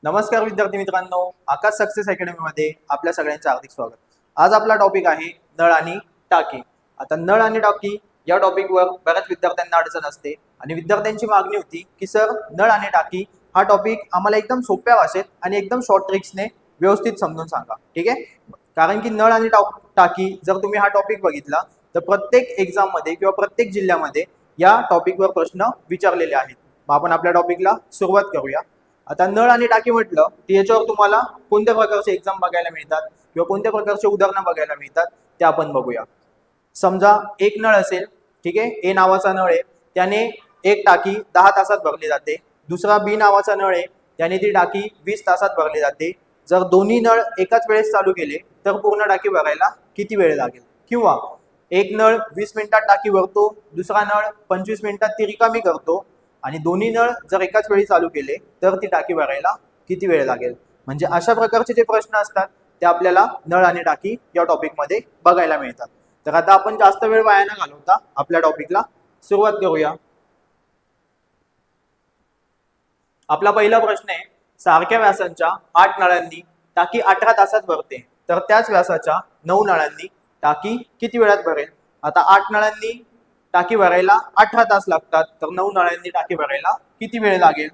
नमस्कार विद्यार्थी मित्रांनो, आकाश सक्सेस अकॅडमी मध्ये आपल्या सगळ्यांचे हार्दिक स्वागत। आज आपला टॉपिक आहे नळ आणि टाकी। आता नळ आणि टाकी या टॉपिकवर बऱ्याच विद्यार्थ्यांना अडचण असते आणि विद्यार्थ्यांची मागणी होती की सर नळ आणि टाकी हा टॉपिक आम्हाला एकदम सोप्या भाषेत आणि एकदम शॉर्ट ट्रिक्सने व्यवस्थित समजून सांगा। ठीक आहे, कारण की नळ आणि टाकी जर तुम्ही हा टॉपिक बघितला तर प्रत्येक एक्झाम मध्ये किंवा प्रत्येक जिल्ह्यामध्ये या टॉपिकवर प्रश्न विचारलेले आहेत। मग आपण आपल्या टॉपिकला सुरुवात करूया। आता नळ आणि टाकी म्हटलं की याच्यावर तुम्हाला कोणत्या प्रकारचे एक्झाम बघायला मिळतात किंवा कोणत्या प्रकारचे उदाहरणं बघायला मिळतात ते आपण बघूया। समजा एक नळ असेल, ठीक आहे, ए नावाचा नळ आहे, त्याने एक टाकी 10 तासात भरली जाते। दुसरा बी नावाचा नळ आहे, त्याने ती टाकी 20 तासात भरली जाते। जर दोन्ही नळ एकाच वेळेस चालू केले तर पूर्ण टाकी भरायला किती वेळ लागेल? किंवा एक नळ 20 मिनिटात टाकी भरतो, दुसरा नळ 25 मिनिटात ती रिकामी करतो आणि दोन्ही नळ जर एकाच वेळी चालू केले तर ती टाकी भरायला किती वेळ लागेल? म्हणजे अशा प्रकारचे जे प्रश्न असतात ते आपल्याला नळ आणि टाकी या टॉपिक मध्ये बघायला मिळतात। तर आता आपण जास्त वेळ वाया न घालवता आपल्या टॉपिकला सुरुवात करूया। आपला पहिला प्रश्न आहे, सारख्या व्यासाच्या 8 नळांनी टाकी 18 तासात भरते, तर त्याच व्यासाच्या 9 नळांनी टाकी किती वेळात भरेल? आता 8 नळांनी टाकी भरायला 18 तास लागतात, तर 9 नळांनी टाकी भरायला किती वेळ लागेल?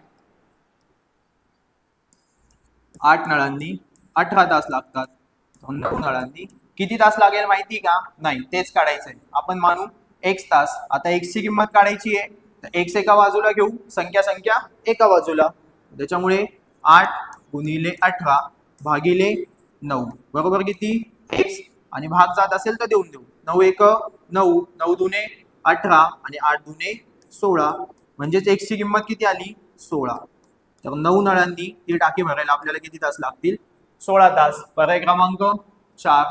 8 नळांनी 18 तास लागतात, तर 9 नळांनी किती तास लागेल माहिती का? नाही, तेच काढायचंय। आपण मानू x तास। आता x ची किंमत काढायची आहे, तर x एका बाजूला घेऊ, संख्या एका बाजूला, त्याच्यामुळे 8 गुणिले 18 भागिले 9 बरोबर किती? x, आणि भाग जात असेल तर देऊन देऊ। 9 एक 9, 9 दुने 18 आणि 8 दुने 16, म्हणजेच x ची किंमत किती आली? 16। तर 9 नळांनी ती टाकी भरायला आपल्याला किती तास लागतील? 16 तास। पर्याय क्रमांक 4,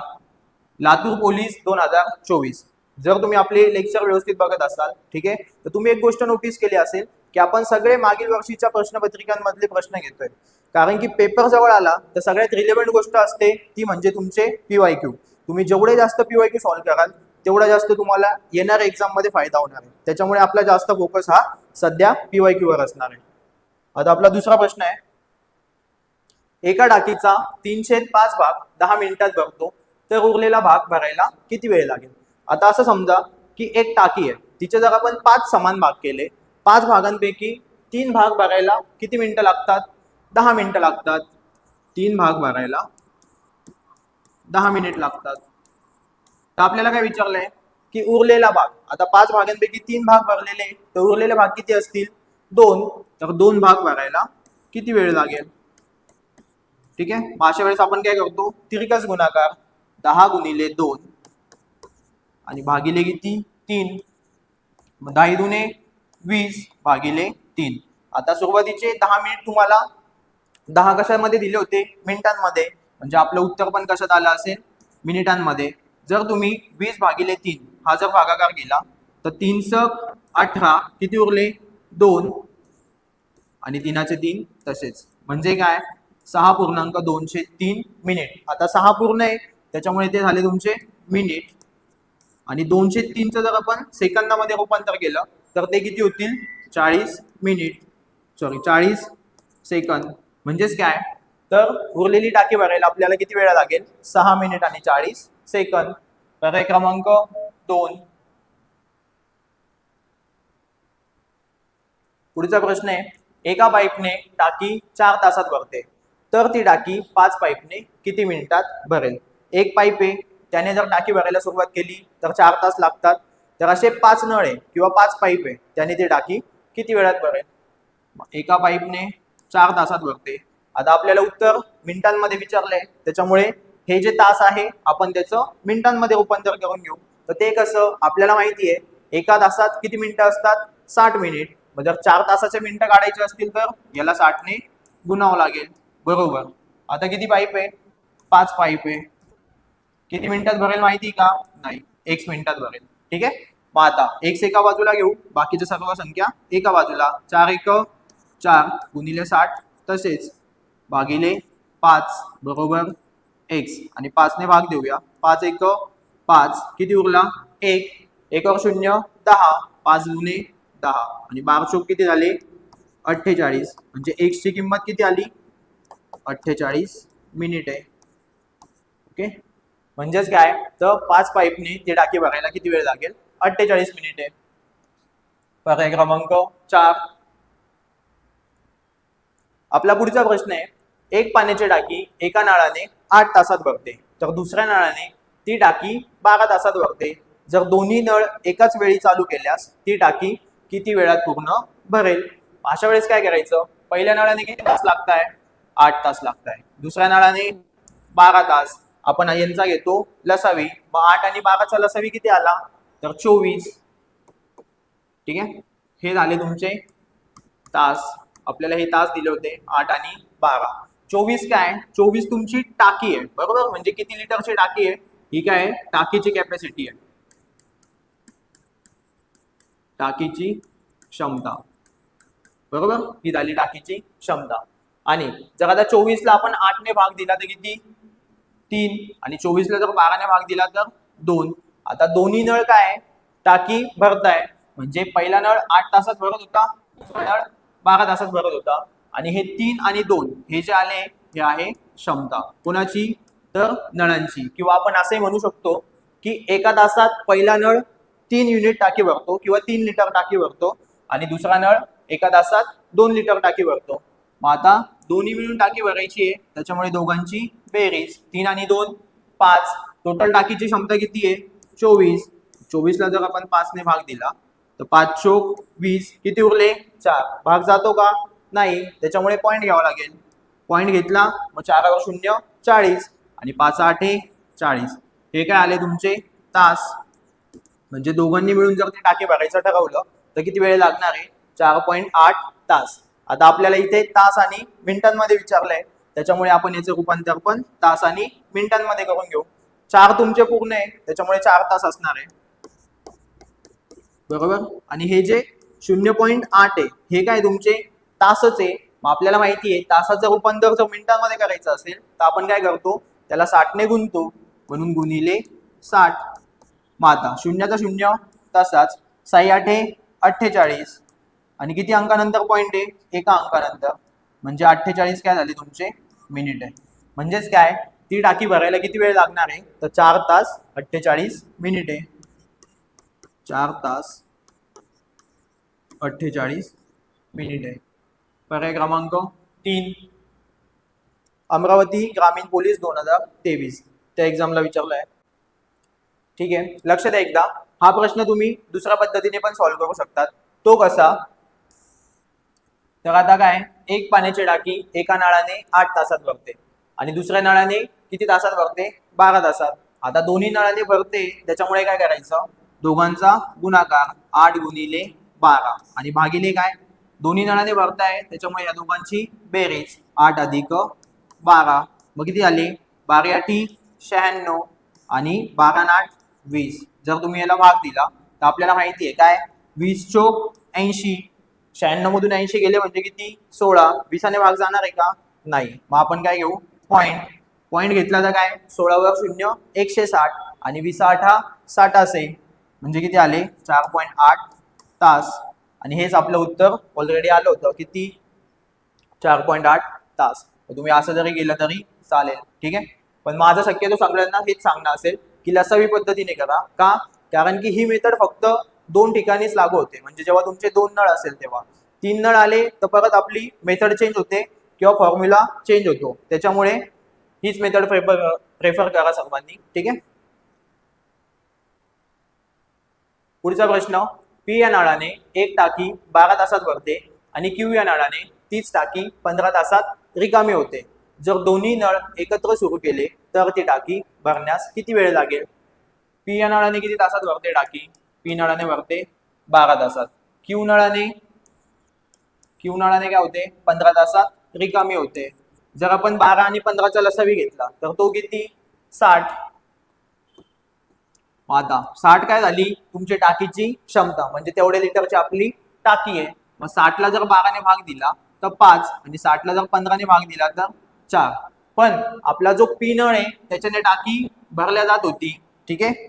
लातूर पोलीस 2024। जर तुम्ही आपले लेक्चर व्यवस्थित बघत असाल, ठीक आहे, तर तुम्ही एक गोष्ट नोटीस केली असेल की आपण सगळे मागील वर्षीच्या प्रश्नपत्रिकांमधले प्रश्न घेतोय, कारण की पेपर जवळ आला तर सगळ्यात रिलेव्हंट गोष्ट असते ती म्हणजे तुमचे पीवायक्यू। तुम्ही जेवढे जास्त पीवायक्यू सॉल्व्ह कराल तेवढा जास्त तुम्हाला येणाऱ्या एक्झाम मध्ये फायदा होणार आहे। त्याच्यामुळे आपला जास्त फोकस हा सध्या पीवायक्यू वर असणार आहे। आता आपला दुसरा प्रश्न आहे, एका टाकीचा 3/5 भाग 10 मिनिटात भरतो, तर उरलेला भाग भरायला किती वेळ लागेल? आता असं समजा की एक टाकी आहे, तिचे जर आपण 5 समान भाग केले, 5 भागांपैकी 3 भाग भरायला किती मिनिटं लागतात? 10 मिनिटं लागतात। 3 भाग भरायला 10 मिनिट लागतात। तर आपल्याला काय विचारलंय की उरलेला भाग, आता 5 भागांपैकी 3 भाग भरलेले, तर उरलेले भाग किती असतील? 2, तर 2 भाग भरायला किती वेळ लागेल? ठीक आहे, अशा वेळेस आपण काय करतो? तिरकस गुणाकार 10 गुणिले 2 आणि भागिले किती? 3, 10 दुने 20 भागिले 3। आता सुरुवातीचे 10 मिनिट तुम्हाला 10 कशामध्ये दिले होते? मिनिटांमध्ये, म्हणजे आपलं उत्तर पण कशात आलं असेल? मिनिटांमध्ये। जर तुम्ही 20 भागिले 3 हा जर भागाकार केला तर 3 × 18 किती उरले? 2 आणि 3चे 3 तसेच, म्हणजे काय? 6.203 मिनिट। आता 6 पूर्ण आहे त्याच्यामुळे ते झाले तुमचे मिनिट, आणि 203चं जर आपण सेकंदामध्ये रूपांतर केलं तर ते किती होतील? 40 मिनिट, सॉरी 40 सेकंद। म्हणजेच काय? तर उरलेली टाकी भरायला आपल्याला किती वेळ लागेल? 6 मिनिट आणि 40 सेकंद। पर्याय क्रमांक 2। पुढचा प्रश्न आहे, एका पाईपने टाकी 4 तासात भरते, तर ती टाकी 5 पाईपने किती मिनिटात भरेल? एक पाईप आहे, त्याने जर टाकी भरायला सुरुवात केली तर 4 तास लागतात, तर असे 5 नळ आहे किंवा 5 पाईप आहे, त्याने ती टाकी किती वेळात भरेल? एका पाईपने 4 तासात भरते। आता आपल्याला उत्तर मिनिटांमध्ये विचारलंय, त्याच्यामुळे हे जे तास आहे आपण त्याचं मिनिटांमध्ये रूपांतर करून घेऊ। तर ते कसं? आपल्याला माहिती आहे एका तासात किती मिनिटं असतात? 60 मिनिट। जर 4 तासाचे मिनिटं काढायचे असतील तर याला 60 ने गुणावं लागेल, बरोबर। आता किती पाईप आहे? 5 पाईप आहे, किती मिनिटात भरेल माहिती का? नाही, 1 मिनिटात भरेल। ठीक आहे, मग आता x एका बाजूला घेऊ, बाकीच्या सर्व संख्या एका बाजूला। 4 एक 4 गुणिले 60 तसेच भागिले 5 बरोबर x, आणि 5 ने भाग देऊया। 5 एक 5, किती उरला? 1, 1 और 0 10, 5 गुणे 10 आणि 12 चौक किती झाले? 48, म्हणजे x ची किंमत किती आली? 48 मिनिटे. ओके, म्हणजेच काय तर 5 पाईपने ती टाकी भरायला किती वेळ लागेल? 48 मिनिटे. पर्याय क्रमांक 4. आपला पुढचा प्रश्न आहे, एक पाण्याची टाकी एका नळाने 8 तासात भरते तर दुसऱ्या नळाने ती टाकी 12 तासात भरते. जर दोन्ही नळ एकाच वेळी चालू केल्यास ती टाकी किती वेळात पूर्ण भरेल? अशा वेळेस काय करायचं? पहिल्या नळाने किती तास लागताय? 8 तास लागताय. दुसऱ्या नळाने 12 तास. आपण यांचा घेतो लसावी, मग 8 आणि 12चा लसावी किती आला? तर 24. ठीक आहे, हे झाले तुमचे तास. आपल्याला हे तास दिले होते 8 आणि 12. 24 काय? 24 तुमची टाकी आहे, बरोबर? म्हणजे किती लिटरची टाकी आहे ही? काय आहे? टाकीची कॅपॅसिटी आहे, टाकीची क्षमता, बरोबर? ही झाली टाकीची क्षमता. आणि जर आता 24ला आपण 8ने भाग दिला तर किती? 3. आणि 24ला जर 12ने भाग दिला तर 2. आता दोन्ही नळ काय टाकी भरताय, म्हणजे पहिला नळ 8 तासात भरत होता, दुसरा नळ 12 तासात भरत होता. आणि हे 3 आणि 2 हे जे आले हे आहे क्षमता. कोणाची? तर नळांची. किंवा आपण असे म्हणू शकतो की एका तासात पहिला नळ 3 युनिट टाकी भरतो किंवा 3 लिटर टाकी भरतो आणि दुसरा नळ एका तासात 2 लिटर टाकी भरतो. मग आता दोन्ही मिळून टाकी भरायची आहे, त्याच्यामुळे दोघांची बेरीज 3 आणि 2 5. टोटल टाकीची क्षमता किती आहे? 24. 24ला जर आपण 5ने भाग दिला तर 5 चोक 20. किती उरले? 4. भाग जातो का? नाही, त्याच्यामुळे पॉईंट घ्यावा लागेल. पॉईंट घेतला मग 4 वर 0 40 आणि 5 8 40. हे काय आले तुमचे तास. म्हणजे दोघांनी मिळून जर ते टाके भरायचं ठरवलं तर किती वेळ लागणार आहे? 4.8 तास. आता आपल्याला इथे तास आणि मिनिटांमध्ये विचारलंय, त्याच्यामुळे आपण याचे रूपांतर पण तास आणि मिनिटांमध्ये करून घेऊ. 4 तुमचे पूर्ण आहे, त्याच्यामुळे 4 तास असणार आहे, बरोबर? आणि हे जे 0.8 आहे हे काय तुमचे तासच आहे. मग आपल्याला माहिती आहे तासाचं रूपांतर जर मिनिटांमध्ये करायचं असेल तर आपण काय करतो? त्याला 60ने गुणतो, म्हणून गुणिले 60. मग आता 0चा 0 तसाच, 6 8 48 आणि किती अंकानंतर पॉईंट आहे? एका अंकानंतर, म्हणजे 48 काय झाले तुमचे मिनिट आहे. म्हणजेच काय ती टाकी भरायला किती वेळ लागणार आहे? तर 4 तास 48 मिनिटे. 4 तास 48 मिनिटे. पर्याय क्रमांक 3. अमरावती ग्रामीण पोलीस 2023 त्या एक्झामला विचारलाय. ठीक आहे, लक्ष द्या एकदा. हा प्रश्न तुम्ही दुसऱ्या पद्धतीने पण सॉल्व्ह करू शकतात. तो कसा? तर आता काय, एक पाण्याची टाकी एका नळाने 8 तासात भरते आणि दुसऱ्या नळाने किती तासात भरते? 12 तासात. आता दोन्ही नळाने भरते, त्याच्यामुळे काय करायचं? दोघांचा गुणाकार 8 गुणिले 12 आणि भागिले काय? दोन्ही नळाने भरताय त्याच्यामुळे या दोघांची बेरीज 8 अधिक 12. मग किती झाले? 12 8 96 आणि 12 8 20. जर तुम्ही याला भाग दिला तर आपल्याला माहिती आहे काय? 20 चोक 80. 96 मधून 80 गेले म्हणजे किती? 16. 20ने भाग जाणार आहे का? नाही. मग आपण काय घेऊ? पॉईंट. पॉईंट घेतला तर काय? 16 वर 0 160 आणि 20 8 60 असे, म्हणजे किती आले? 4.8 तास. आणि हेच आपलं उत्तर ऑलरेडी आलं होतं, किती? 4.8 तास. तुम्ही असं जरी गेलं तरी चालेल. ठीक आहे, पण माझं शक्यतो सगळ्यांना हेच सांगणं असेल की लसावी पद्धतीने करा. का? कारण की ही मेथड फक्त 2 ठिकाणीच लागू होते, म्हणजे जेव्हा तुमचे 2 नळ असेल तेव्हा. 3 नळ आले तर परत आपली मेथड चेंज होते किंवा फॉर्म्युला चेंज होतो. त्याच्यामुळे हीच मेथड प्रेफर करा सर्वांनी. ठीक आहे, पुढचा प्रश्न. पी या नळाने एक टाकी 12 तासात भरते आणि क्यू या नळाने तीच टाकी 15 तासात रिकामी होते. जर दोन्ही नळ एकत्र सुरू केले तर ती टाकी भरण्यास किती वेळ लागेल? पी या नळाने किती तासात भरते टाकी? पी नळाने भरते 12 तासात. क्यू नळाने काय होते? 15 तासात रिकामी होते. जर आपण 12 आणि 15चा लसावी घेतला तर तो किती? 60. आता 60 काय झाली? तुमची टाकीची क्षमता, म्हणजे तेवढे लिटरची आपली टाकी आहे. मग 60ला जर 12ने भाग दिला तर 5 आणि 60ला जर 15ने भाग दिला तर 4. पण आपला जो पी नळ आहे त्याच्याने टाकी भरल्या जात होती. ठीक आहे,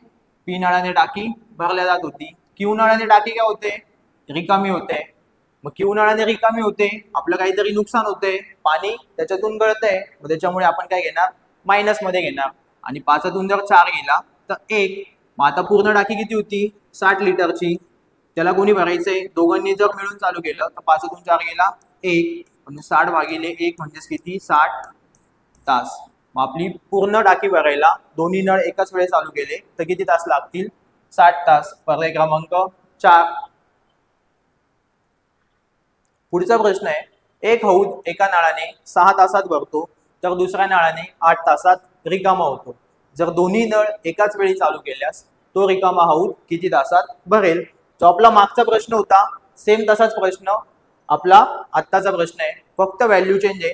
पी नळाने टाकी भरल्या जात होती. क्यू नळाने टाकी काय होते? रिकामी होते. मग Q नळाने रिकामी होते, आपलं काहीतरी नुकसान होते, पाणी त्याच्यातून गळतंय, मग त्याच्यामुळे आपण काय घेणार, मायनस मध्ये घेणार. आणि 5तून जर 4 गेला तर 1. मग आता पूर्ण टाकी किती होती, 60 लिटरची, त्याला कोणी भरायचंय, दोघांनी जर मिळून चालू केलं तर 5तून 4 गेला 1, म्हणजे 60 भागिले 1 म्हणजेच किती, 60 तास. मग आपली पूर्ण टाकी भरायला दोन्ही नळ एकाच वेळेस चालू केले तर किती तास लागतील, 60 तास. पर्याय क्रमांक 4. पुढचा प्रश्न आहे, एक हौद एका नळाने 6 तासात भरतो तर दुसऱ्या नळाने 8 तासात रिकामा होतो. जर दोन्ही नळ एकाच वेळी चालू केल्यास तो रिकामा हौद किती तासात भरेल. जो आपला मागचा प्रश्न होता सेम तसाच प्रश्न आपला आत्ताचा प्रश्न आहे, फक्त व्हॅल्यू चेंज आहे.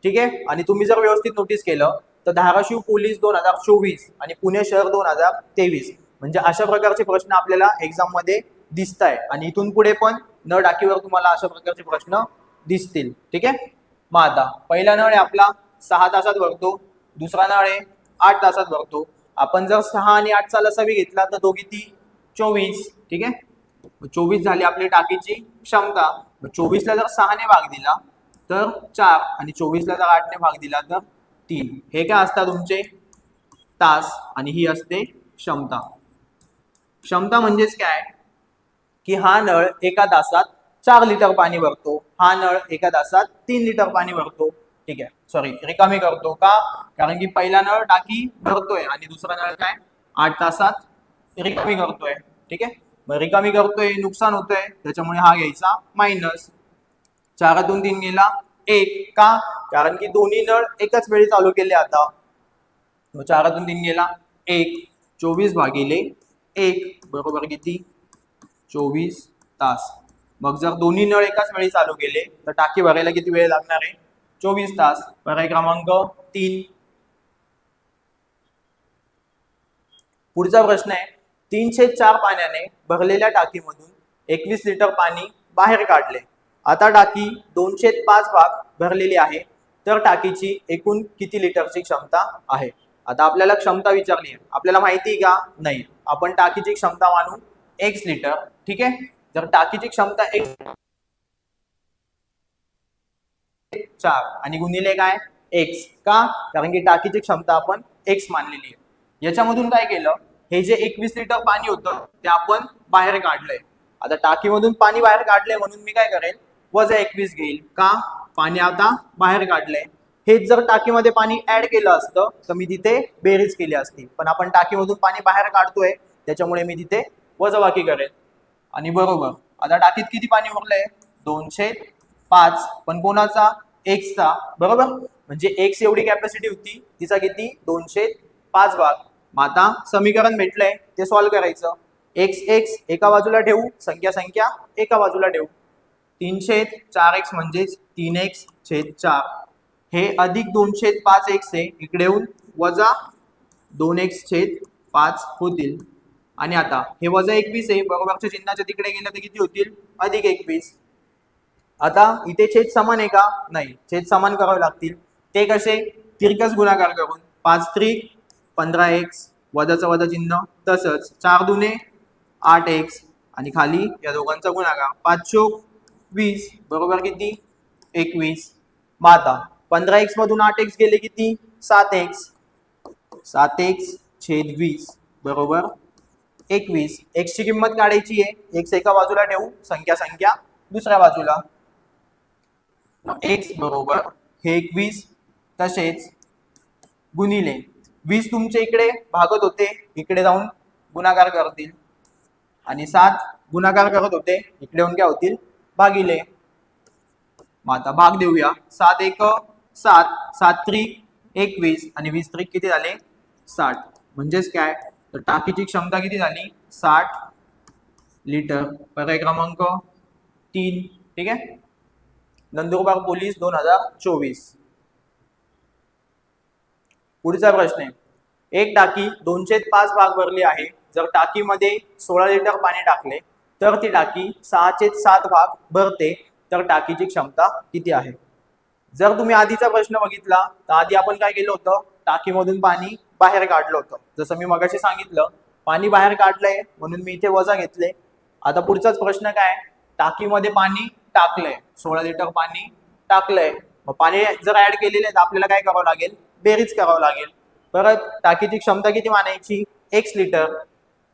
ठीक आहे. आणि तुम्ही जर व्यवस्थित नोटीस केलं तर धाराशिव पोलीस 2024 आणि पुणे शहर 2023 म्हणजे अशा प्रकारचे प्रश्न आपल्याला एक्झाम मध्ये दिसत आहे. आणि इथून पुढे पण नळ टाकीवर तुम्हाला अशा प्रकारचे प्रश्न दिसतील. ठीक आहे. मग आता पहिला नळ आहे आपला 6 तासात भरतो, दुसरा नळ आहे 8 तासात भरतो. आपण जर 6 आणि 8चा लसावी घेतला तर तो किती, 24. ठीक आहे. 24 झाली आपली टाकीची क्षमता. 24 ला जर 6 ने भाग दिला तर 4 आणि 24 ला जर 8 ने भाग दिला तर 3. हे काय असतात तुमचे तास आणि ही असते क्षमता. क्षमता म्हणजेच काय की हा नळ एका तासात 4 लिटर पाणी भरतो, हा नळ एका तासात 3 लिटर पाणी भरतो. ठीक आहे, सॉरी रिकामी करतो का, कारण की पहिला नळ टाकी भरतोय आणि दुसरा नळ काय 8 तासात रिकामी करतोय. ठीक आहे. मग रिकामी करतोय, नुकसान होतंय, त्याच्यामुळे हा घ्यायचा मायनस. 4तून 3 गेला 1 का, कारण की दोन्ही नळ एकाच वेळी चालू केले. आता 4तून 3 गेला 1. 24 भागिले 1 बरोबर किती, 24 तास. मग जर दोन्ही नळ एकाच वेळी चालू केले तर टाकी भरायला किती वेळ लागणार आहे, 24 तास. पर्याय क्रमांक 3. पुढचा प्रश्न आहे, 3/4 पाण्याने भरलेल्या टाकीमधून 21 लिटर पाणी बाहेर काढले. आता टाकी 2/5 भाग भरलेली आहे तर टाकीची एकूण किती लिटरची क्षमता आहे. आता आपल्याला क्षमता विचारली आहे, आपल्याला माहिती आहे का, नाही. आपण टाकीची क्षमता मानू x लिटर. ठीक आहे. जर टाकीची क्षमता x 4 आणि गुणिले काय x का, कारण की टाकीची क्षमता आपण x मानलेली आहे. याच्यामधून काय केलं, हे जे 21 लिटर पाणी होतं ते आपण बाहेर काढलंय. आता टाकीमधून पाणी बाहेर काढलंय म्हणून मी काय करेल, वजा 21 घेईल का, पाणी आता बाहेर काढलंय. हेच जर टाकीमध्ये पाणी ऍड केलं असतं तर मी तिथे बेरीज केली असती, पण आपण टाकीमधून पाणी बाहेर काढतोय त्याच्यामुळे मी तिथे वजाबाकी करेल. आणि बरोबर आता टाकीत किती पाणी उरलंय, 2/5. पण कोणाचा, एक्सचा. बरोबर, म्हणजे एक्स एवढी कॅपॅसिटी होती, तिचा किती 2/5 भाग. मग आता समीकरण भेटलंय ते सॉल्व्ह करायचं. x एका बाजूला ठेवू, संख्या एका बाजूला ठेवू. 3/4x म्हणजेच 3x/4. हे अधिक 2/5x आहे, इकडे येऊन वजा 2x/5 होतील. आणि आता हे वजा 21 आहे, बरोबरच्या चिन्हाच्या तिकडे गेलं तर किती होतील, अधिक 21. आता इथे छेद समान आहे का, नाही. छेद समान करावे लागतील. ते कसे, तिरकस गुणाकार करून. 5×3 15x, वजाचं वजा चिन्ह, तसंच 4×2 8x आणि खाली या दोघांचा गुणाकार. 5×4 20 बरोबर किती 21. मग आता 15x मधून 8x गेले किती 7x. 7x/20 बरोबर 21. x ची किंमत काढायची आहे, x एका बाजूला ठेवू, संख्या दुसऱ्या बाजूला. x बरोबर हे 21, तसेच गुणिले 20 तुमचे इकडे भागत होते, इकडे जाऊन गुणाकार करतील. आणि 7 गुणाकार करत होते, इकडे येऊन काय होतील, भागिले. मग आता भाग देऊया. 7×1 7, 7×3 21 आणि 20×3 किती झाले 60. म्हणजेच काय, तर टाकीची क्षमता किती झाली 60 लिटर. पर्याय क्रमांक 3. ठीक आहे. नंदुरबार पोलीस 2024. पुढचा प्रश्न आहे, एक टाकी 2/5 भाग भरली आहे. जर टाकीमध्ये 16 लिटर पाणी टाकले तर ती टाकी 6/7 भाग भरते तर टाकीची क्षमता किती आहे. जर तुम्ही आधीचा प्रश्न बघितला तर आधी आपण काय केलं होतं, टाकीमधून पाणी बाहेर काढलं होतं. जसं मी मगाशी सांगितलं, पाणी बाहेर काढलंय म्हणून मी इथे वजा घेतले. आता पुढचाच प्रश्न काय, टाकीमध्ये पाणी टाकलंय, 16 लिटर पाणी टाकलंय. मग पाणी जर ऍड केलेलं आहे तर आपल्याला काय करावं लागेल, बेरीज करावं लागेल. परत टाकीची क्षमता किती मानायची, x लिटर.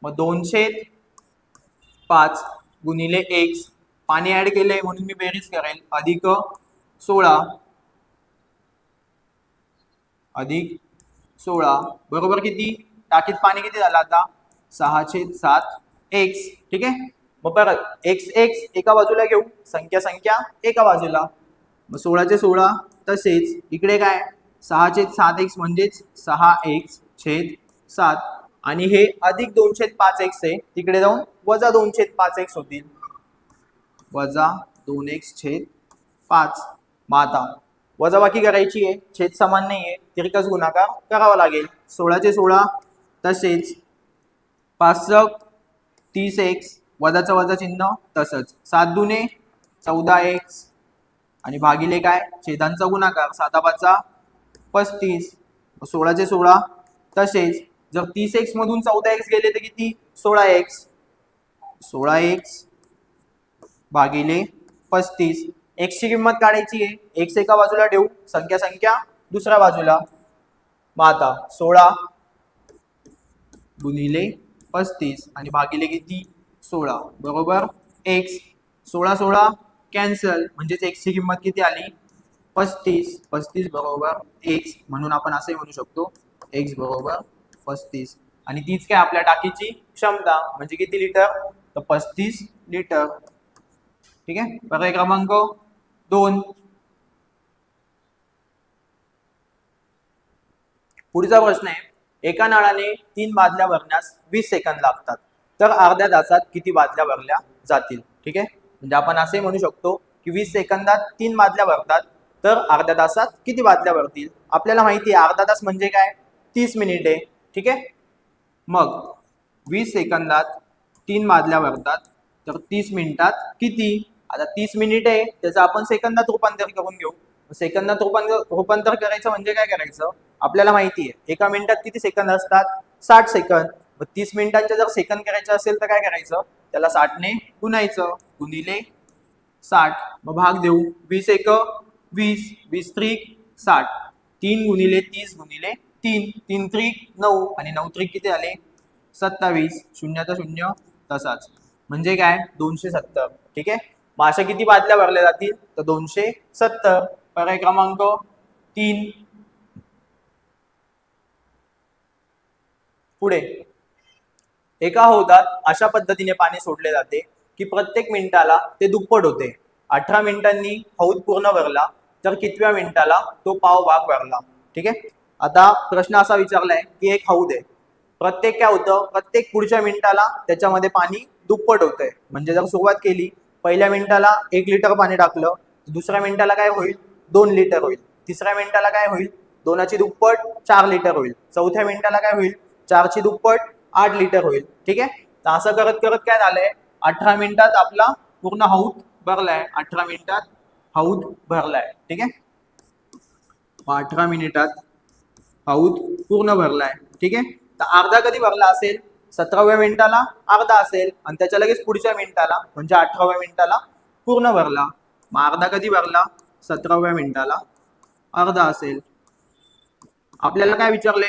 मग 205 गुणिले x, पाणी ऍड केलंय म्हणून मी बेरीज करेल, अधिक 16 अधिक 16 बरोबर किती, टाकीत पाणी किती झालं आता 6/7 x. ठीक आहे. मग परत x एका बाजूला घेऊ, संख्या एका बाजूला. मग 16/16 तसेच इकडे काय 6/7x म्हणजेच 6x/7 आणि हे अधिक 2/5x आहे, तिकडे जाऊन वजा 2/5x होतील, वजा 2x/5. मग आता वजाबाकी करायची आहे, छेद समान नाहीये, तिरकस गुणाकार करावा लागेल. 16/16 तसेच 5 30x, वजाचं वजा चिन्ह तसंच, 7 दुने 14x आणि भागिले काय छेदांचा गुणाकार, 7/5 35. 16/16 तसेच जर 30x मधून 14x गेले तर किती 16x, 16x भागिले 35. x ची किंमत काढायची आहे, x एका बाजूला ठेवू, संख्या दुसऱ्या बाजूला. मग आता 16 गुणिले 35 आणि भागिले किती 16 बरोबर x. 16 कॅन्सल, म्हणजेच x ची किंमत किती आली 35 बरोबर x. म्हणून आपण असे म्हणू शकतो x बरोबर 35. आणि तीच काय आपल्या टाकीची क्षमता, म्हणजे किती लिटर, तर 35 लिटर. ठीक आहे. पर्याय क्रमांक 2. पुढचा प्रश्न आहे, एका नळाने 3 बादल्या भरण्यास 20 सेकंद लागतात, तर अर्ध्या तासात किती बादल्या भरल्या जातील. ठीक आहे. म्हणजे आपण असे म्हणू शकतो की 20 सेकंदात 3 बादल्या भरतात, तर अर्ध्या तासात किती बादल्या भरतील. आपल्याला माहिती आहे अर्धा तास म्हणजे काय 30 मिनिटे. ठीक आहे. मग 20 सेकंदात 3 बादल्या भरतात, तर 30 मिनिटात किती. आता 30 मिनिट आहे, त्याचं आपण सेकंदात रूपांतर करून घेऊ. सेकंदात रूपांतर करायचं म्हणजे काय करायचं, आपल्याला माहिती आहे एका मिनिटात किती सेकंद असतात 60 सेकंद. मग 30 मिनिटांचे जर सेकंद करायचे असेल तर काय करायचं, त्याला 60 ने गुणायचं, गुणिले 60. मग भाग देऊ, 20 एक 20, 20 त्रिक 60, 3 गुणिले 30 गुणिले 3, 3 त्रिक 9 आणि 9 त्रिक किती आले 27. शून्याचा शून्य तसाच, म्हणजे काय 270. ठीक आहे. मग अशा किती बादल्या भरल्या जातील, तर 270. पर्याय क्रमांक 3. पुढे, एका हौदात अशा पद्धतीने पाणी सोडले जाते की प्रत्येक मिनिटाला ते दुप्पट होते. 18 मिनिटांनी हौद पूर्ण भरला तर कितव्या मिनिटाला तो पाव भाग भरला. ठीक आहे. आता प्रश्न असा विचारलाय की एक हौद आहे, प्रत्येक काय होतं, प्रत्येक पुढच्या मिनिटाला त्याच्यामध्ये पाणी दुप्पट होतंय. म्हणजे जर सुरुवात केली, पहिल्या मिनिटाला 1 लिटर पाणी टाकलं, दुसऱ्या मिनिटाला काय होईल 2 लिटर होईल, तिसऱ्या मिनिटाला काय होईल 2ची दुप्पट 4 लिटर होईल, चौथ्या मिनिटाला काय होईल 4ची दुप्पट 8 लिटर होईल. ठीक आहे. तर असं करत करत काय झालंय 18 मिनिटात आपला पूर्ण हौद भरलाय, 18 मिनिटात हौद भरलाय. ठीक आहे. 18 मिनिटात हौद पूर्ण भरलाय. ठीक आहे. तर अर्धा कधी भरला असेल, 17व्या मिनिटाला अर्धा असेल आणि त्याच्या लगेच पुढच्या मिनिटाला म्हणजे 18व्या मिनिटाला पूर्ण भरला. मग अर्धा कधी भरला, 17व्या मिनिटाला अर्धा असेल. आपल्याला काय विचारले,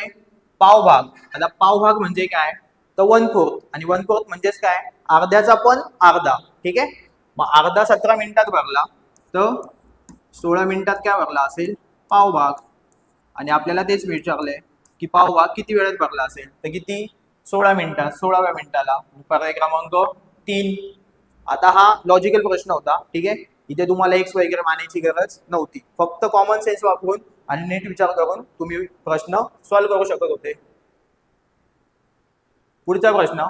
पावभाग. आता पावभाग म्हणजे काय, तर 1/4 आणि 1/4 म्हणजेच काय अर्ध्याचा पण अर्धा. ठीक आहे. मग अर्धा 17 मिनिटात भरला तर 16 मिनिटात काय भरला असेल पावभाग. आणि आपल्याला तेच विचारलंय की पावभाग किती वेळात भरला असेल, तर किती 16 मिनिटात, 16व्या मिनिटाला. पर्याय क्रमांक 3. आता हा लॉजिकल प्रश्न होता. ठीक आहे. इथे तुम्हाला एक्स वगैरे मानायची गरज नव्हती, फक्त कॉमन सेन्स वापरून आणि नीट विचार करून तुम्ही प्रश्न सॉल्व्ह करू शकत होते. पुढचा प्रश्न,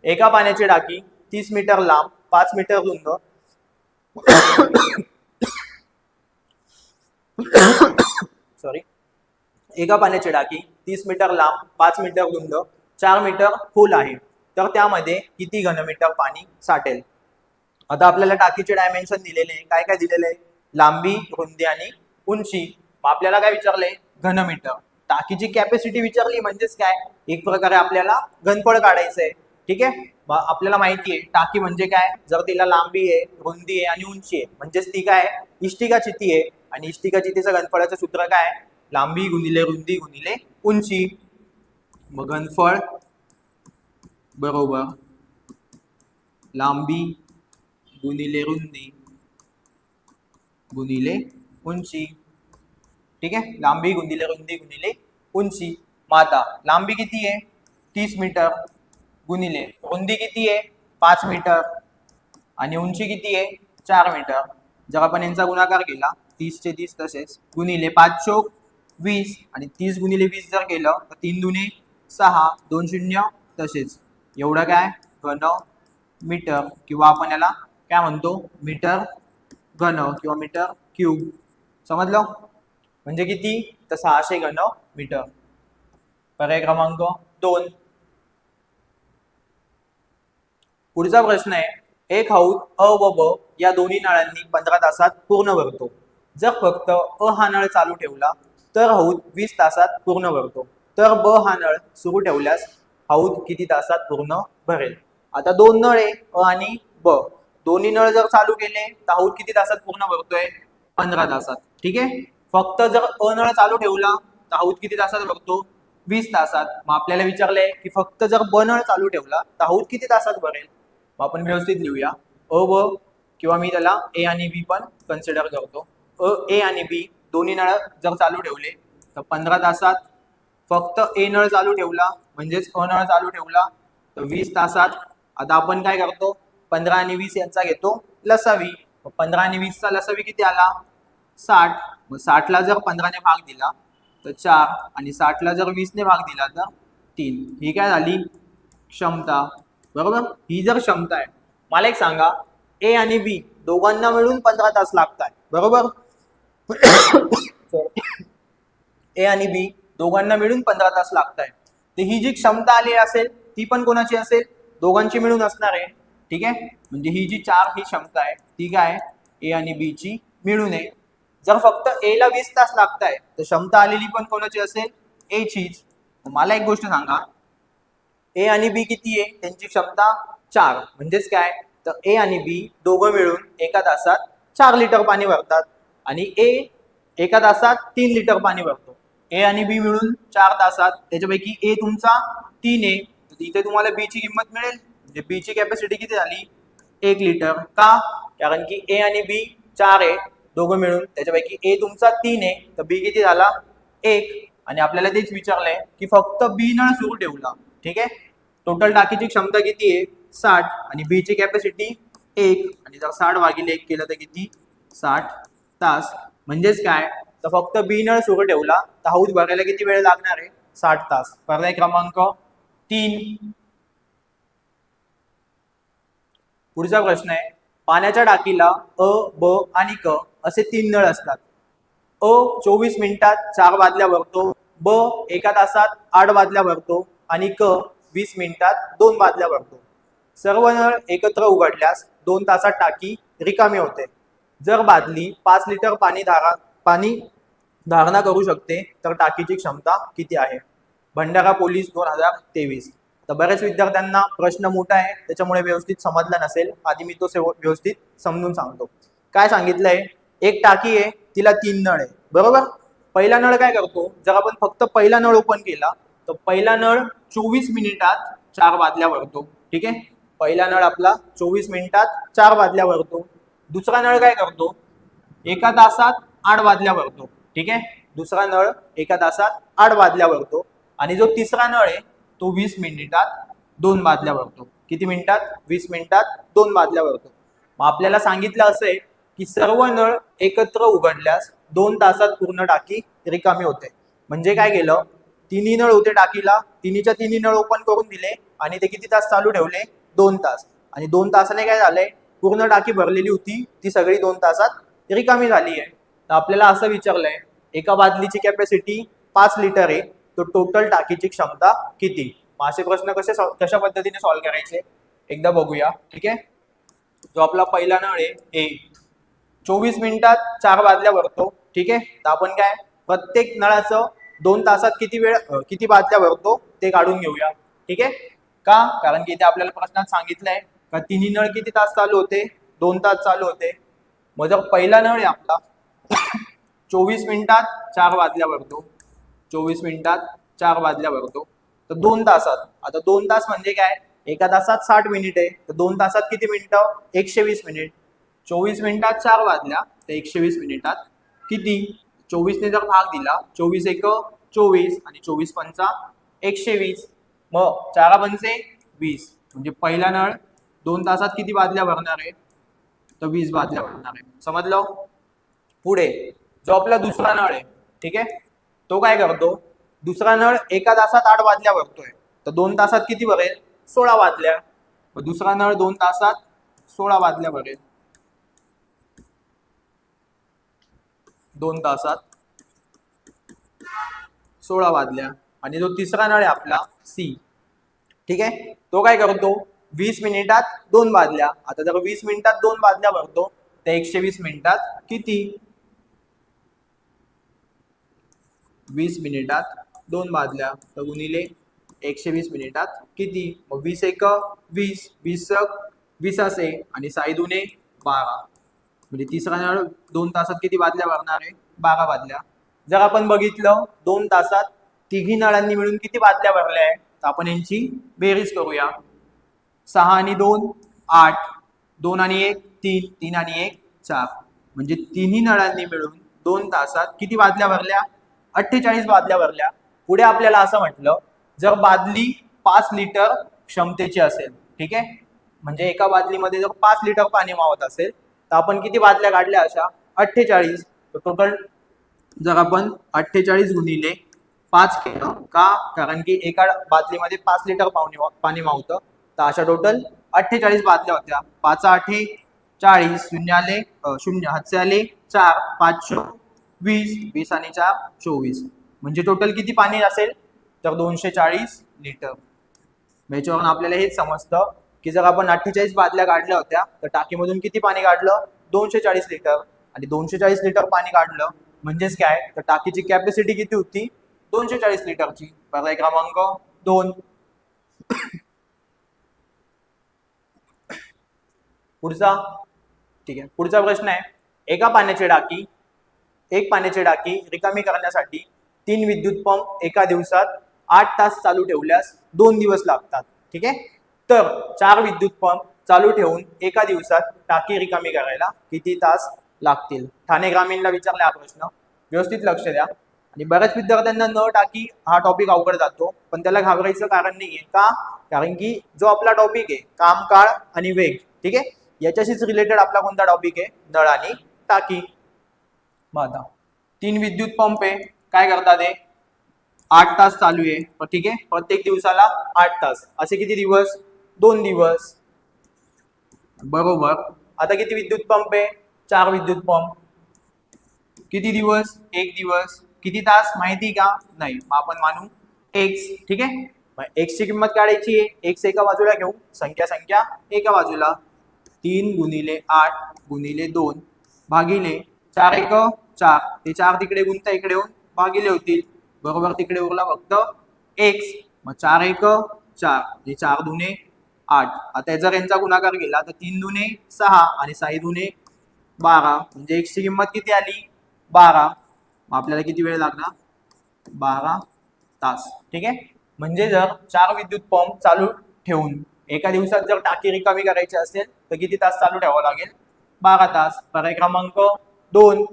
एका पाण्याची टाकी 30 मीटर लांब 5 मीटर रुंद सॉरी एका पाण्याची टाकी 30 मीटर लांब 5 मीटर रुंद 4 मीटर खोल आहे, तर त्यामध्ये किती घनमीटर पाणी साठेल. आता आपल्याला टाकीचे डायमेन्शन दिलेले आहे, काय काय दिलेले आहे, लांबी, रुंदी आणि उंची. आपल्याला काय विचारले, घनमीटर. टाकीची कॅपॅसिटी विचारली म्हणजेच काय, एक प्रकारे आपल्याला घनफळ काढायचं आहे. ठीक आहे. आपल्याला माहिती आहे टाकी म्हणजे काय, जर तिला लांबी आहे, रुंदी आहे आणि उंची आहे म्हणजेच ती काय आहे, इष्टिका चिती आहे. आणि इष्टिका चितीचं घनफळाचं सूत्र काय आहे, लांबी गुणिले रुंदी गुणिले उंची. मग घनफळ बरोबर लांबी गुणिले रुंदी गुणिले उंची. ठीक आहे, लांबी गुणिले रुंदी गुणिले उंची. मग आता लांबी किती आहे 30 मीटर गुणिले रुंदी किती आहे 5 मीटर आणि उंची किती आहे 4 मीटर. जर आपण यांचा गुणाकार केला 30 चे 30 तसेच गुणिले 5 चोक 20 आणि 30 गुणिले 20 जर केलं तर 3 दुने 6 2 शून्य तसेच एवढं काय घन मीटर, किंवा आपण याला काय म्हणतो मीटर घन किंवा मीटर क्यूब. समजलं? म्हणजे किती तर 600 घन मीटर. पर्याय क्रमांक 2. पुढचा प्रश्न आहे, एक हौद अ व ब या दोन्ही नळांनी 15 तासात पूर्ण भरतो. जर फक्त अ हा नळ चालू ठेवला तर हौद 20 तासात पूर्ण भरतो. तर ब हा नळ सुरू ठेवल्यास हौद किती तासात पूर्ण भरेल. आता दोन नळ आहे अ आणि ब, दोन्ही नळ जर चालू केले तर हौद किती तासात पूर्ण भरतोय 15 तासात. ठीक आहे, फक्त जर अ नळ चालू ठेवला तर हौद किती तासात भरतो 20 तासात. मग आपल्याला विचारलंय की फक्त जर ब नळ चालू ठेवला तर हौद किती तासात भरेल. मग आपण व्यवस्थित लिहूया अ व, किंवा मी त्याला ए आणि बी पण कन्सिडर करतो. ए आणि बी दोन्ही नळ जर चालू ठेवले तर 15 तासात. फक्त ए नळ चालू ठेवला म्हणजेच अ नळ चालू ठेवला तर 20 तासात. आता आपण काय करतो 15 आणि 20 यांचा घेतो लसावी. 15 आणि 20 चा लसावी किती आला 60. मग 60 ला जर 15 ने भाग दिला तर 4 आणि 60 ला जर 20 ने भाग दिला तर 3. ही काय झाली क्षमता. बरोबर, ही जर क्षमता आहे. मला एक सांगा ए आणि बी दोघांना मिळून 15 तास लागतात. बरोबर ए आणि बी दोघांना मिळून 15 तास लागतात. तर ही जी क्षमता आली असेल ती पण कोणाची असेल दोघांची मिळून असणार आहे. ठीक आहे, म्हणजे ही जी 4 ही क्षमता आहे ती काय ए आणि बी ची मिळून आहे. जर फक्त ए ला 20 तास लागताय तर क्षमता आलेली पण कोणाची असेल ए चीच. मला एक गोष्ट सांगा ए आणि बी किती आहे त्यांची क्षमता 4 म्हणजेच काय तर ए आणि बी दोघं मिळून एका तासात 4 लिटर पाणी भरतात आणि ए एका तासात 3 लिटर पाणी भरतो. ए आणि बी मिळून 4 तासात, त्याच्यापैकी ए तुमचा 3 आहे तर इथे तुम्हाला बी ची किंमत मिळेल. म्हणजे बी ची कॅपॅसिटी किती झाली 1 लिटर. का, कारण की ए आणि बी 4 आहे दोघं मिळून, त्याच्यापैकी ए तुमचा 3 आहे तर बी किती झाला 1. आणि आपल्याला तेच विचारलंय की फक्त बी नळ सुरू ठेवला. ठीक आहे, टोटल टाकीची क्षमता किती आहे 60 आणि बी ची कॅपॅसिटी 1 आणि जर 60 भागिले 1 केलं तर किती 60 तास. म्हणजेच काय तर फक्त बी नळ सुरू ठेवला तर हौद भरायला किती वेळ लागणार आहे 60 तास. पर्याय क्रमांक 3. पुढचा प्रश्न आहे, पाण्याच्या टाकीला अ ब आणि क असे 3 नळ असतात. अ 24 मिनिटात 4 बादल्या भरतो, ब एका तासात 8 बादल्या भरतो आणि क 20 मिनिटात 2 बादल्या भरतो. सर्व नळ एकत्र उघडल्यास 2 तासात टाकी रिकामी होते. जर बादली 5 लिटर पाणी धारणा करू शकते तर टाकीची क्षमता किती आहे. भंडारा पोलीस 2023. तर बऱ्याच विद्यार्थ्यांना प्रश्न मोठा आहे त्याच्यामुळे व्यवस्थित समजला नसेल, आधी मी तो व्यवस्थित समजून सांगतो. काय सांगितलंय, एक टाकी आहे तिला 3 नळ आहे. बरोबर, पहिला नळ काय करतो, जर आपण फक्त पहिला नळ ओपन केला तर पहिला नळ 24 मिनिटात 4 बादल्या भरतो. ठीक आहे, पहिला नळ आपला 24 मिनिटात 4 बादल्या भरतो. दुसरा नळ काय करतो एका तासात 8 बादल्या भरतो. ठीक आहे, दुसरा नळ एका तासात 8 बादल्या भरतो. आणि जो तिसरा नळ आहे तो 20 मिनिटात 2 बादल्या भरतो. किती मिनिटात 20 मिनिटात 2 बादल्या भरतो. मग आपल्याला सांगितलं असं आहे की सर्व नळ एकत्र उघडल्यास 2 तासात पूर्ण टाकी रिकामी होते. म्हणजे काय केलं, तिन्ही नळ होते टाकीला, तिन्हीच्या तिन्ही नळ ओपन करून दिले आणि ते किती तास चालू ठेवले 2 तास. आणि 2 तासाने काय झालंय पूर्ण टाकी भरलेली होती ती सगळी 2 तासात रिकामी झाली आहे. तर आपल्याला असं विचारलंय एका बादलीची कॅपॅसिटी 5 लिटर आहे तर टोटल टाकीची क्षमता किती. असे प्रश्न कशा पद्धतीने सॉल्व्ह करायचे एकदा बघूया. ठीक आहे, जो आपला पहिला नळ आहे ए 24 मिनिटात 4 बादल्या भरतो. ठीक आहे, तर आपण काय प्रत्येक नळाचं 2 तासात किती बादल्या भरतो ते काढून घेऊया. ठीक आहे, का? कारण की इथे आपल्याला प्रश्नात सांगितलंय का तिन्ही नळ किती तास चालू होते? 2 तास चालू होते. मग जर पहिला नळ आहे आपला 24 मिनिटात 4 बादल्या भरतो, 24 मिनिटात 4 बादल्या भरतो, तर 2 तासात, आता 2 तास म्हणजे काय? एका तासात 60 मिनिट आहे, तर 2 तासात किती मिनिटं? 120 मिनिट. 24 मिनिटात 4 बादल्या तर 120 मिनिटात किती? 24 ने जर भाग दिला, 24 एक 24 आणि 24 पंचा 120, मग 4 पंचे 20, म्हणजे पहिला नळ 2 तासात किती बादल्या भरणार आहे? तर 20 बादल्या भरणार आहे. समजलं? पुढे जो आपला दुसरा नळ आहे, ठीक आहे, तो काय करतो? दुसरा नळ एका तासात 8 बादल्या भरतोय, तर 2 तासात किती भरेल? 16 बादल्या. दुसरा नळ 2 तासात 16 बादल्या भरेल, 2 तासात 16 बादल्या. आणि जो तिसरा नळ आहे आपला सी, ठीक आहे, तो काय करतो? 20 मिनिटात 2 बादल्या. आता जर 20 मिनिटात 2 बादल्या भरतो तर 120 मिनिटात किती? 20 मिनिटात 2 बादल्या तर गुणिले 120 मिनिटात किती? मग 20 एक 20, 20 20 असे आणि 6 दुने 12, म्हणजे तिसरा नळ 2 तासात किती बादल्या भरणार आहे? 12 बादल्या. जर आपण बघितलं 2 तासात तिघी नळांनी मिळून किती बादल्या भरल्या आहे, तर आपण यांची बेरीज करूया. 6 आणि 2 8, 2 आणि 1 3, 3 आणि 1 4, म्हणजे तिन्ही नळांनी मिळून 2 तासात किती बादल्या भरल्या? 48 बादल्या भरल्या. पुढे आपल्याला असं म्हटलं, जर बादली 5 लिटर क्षमतेची असेल, ठीक आहे, म्हणजे एका बादलीमध्ये जर 5 लिटर पाणी मावत असेल तर आपण किती बादल्या काढल्या अशा? 48. तर टोटल जर आपण 48 गुणिले 5 केलं, का? कारण की एका बादलीमध्ये 5 लिटर पाणी मावतं, तर अशा टोटल 48 बादल्या होत्या. 5 8 40, शून्य आले, शून्य हातचे आले 4, 5 20, 20 आणि 4 24, म्हणजे टोटल किती पाणी असेल? तर 240 लिटर. याच्यावरून आपल्याला हेच समजतं की जर आपण 48 बादल्या काढल्या होत्या तर टाकीमधून किती पाणी काढलं? 240 लिटर. आणि 240 लिटर पाणी काढलं म्हणजेच काय? तर टाकीची कॅपॅसिटी किती होती? 240 लिटरची. पर्याय क्रमांक 2. पुढचा, ठीक आहे, पुढचा प्रश्न आहे, एक पाण्याची टाकी रिकामी करण्यासाठी 3 विद्युत पंप एका दिवसात 8 तास चालू ठेवल्यास 2 दिवस लागतात, ठीक आहे, तर 4 विद्युत पंप चालू ठेवून एका दिवसात टाकी रिकामी करायला किती तास लागतील? ठाणे ग्रामीणला विचारला हा प्रश्न, व्यवस्थित लक्ष द्या. आणि बऱ्याच विद्यार्थ्यांना न टाकी हा टॉपिक अवघड जातो, पण त्याला घाबरायचं कारण नाहीये. का? कारण की जो आपला टॉपिक आहे काम, काळ आणि वेग, ठीक आहे, याच्याशीच रिलेटेड आपला कोणता टॉपिक आहे? नळ आणि टाकी. मग आता 3 विद्युत पंप आहे, काय करतात ते? 8 तास चालू आहे, ठीक आहे, प्रत्येक दिवसाला 8 तास, असे किती दिवस? 2 दिवस. बरोबर. आता किती विद्युत पंप आहे? 4 विद्युत पंप. किती दिवस? 1 दिवस. किती तास माहिती का? नाही. मग आपण मानू x, ठीक आहे. मग x ची किंमत काढायची आहे, x एका बाजूला घेऊ, संख्या एका बाजूला, 3 गुणिले 8 गुणिले 2 भागिले 4 एक 4, ते 4 तिकडे गुणता इकडे येऊन भागिले होतील, बरोबर, तिकडे उरला फक्त x. मग 4 एक 4, म्हणजे 4 दुने 8. आता जर यांचा गुणाकार केला तर 3 दुने 6 आणि 6 दुने 12, म्हणजे x ची किंमत किती आली? 12. मग आपल्याला किती वेळ लागणार? 12 तास, ठीक आहे. म्हणजे जर 4 विद्युत पंप चालू ठेवून एका दिवसात जर टाकी रिकामी करायची असेल तर किती तास चालू ठेवावं लागेल? 12 तास. पर्याय क्रमांक 2.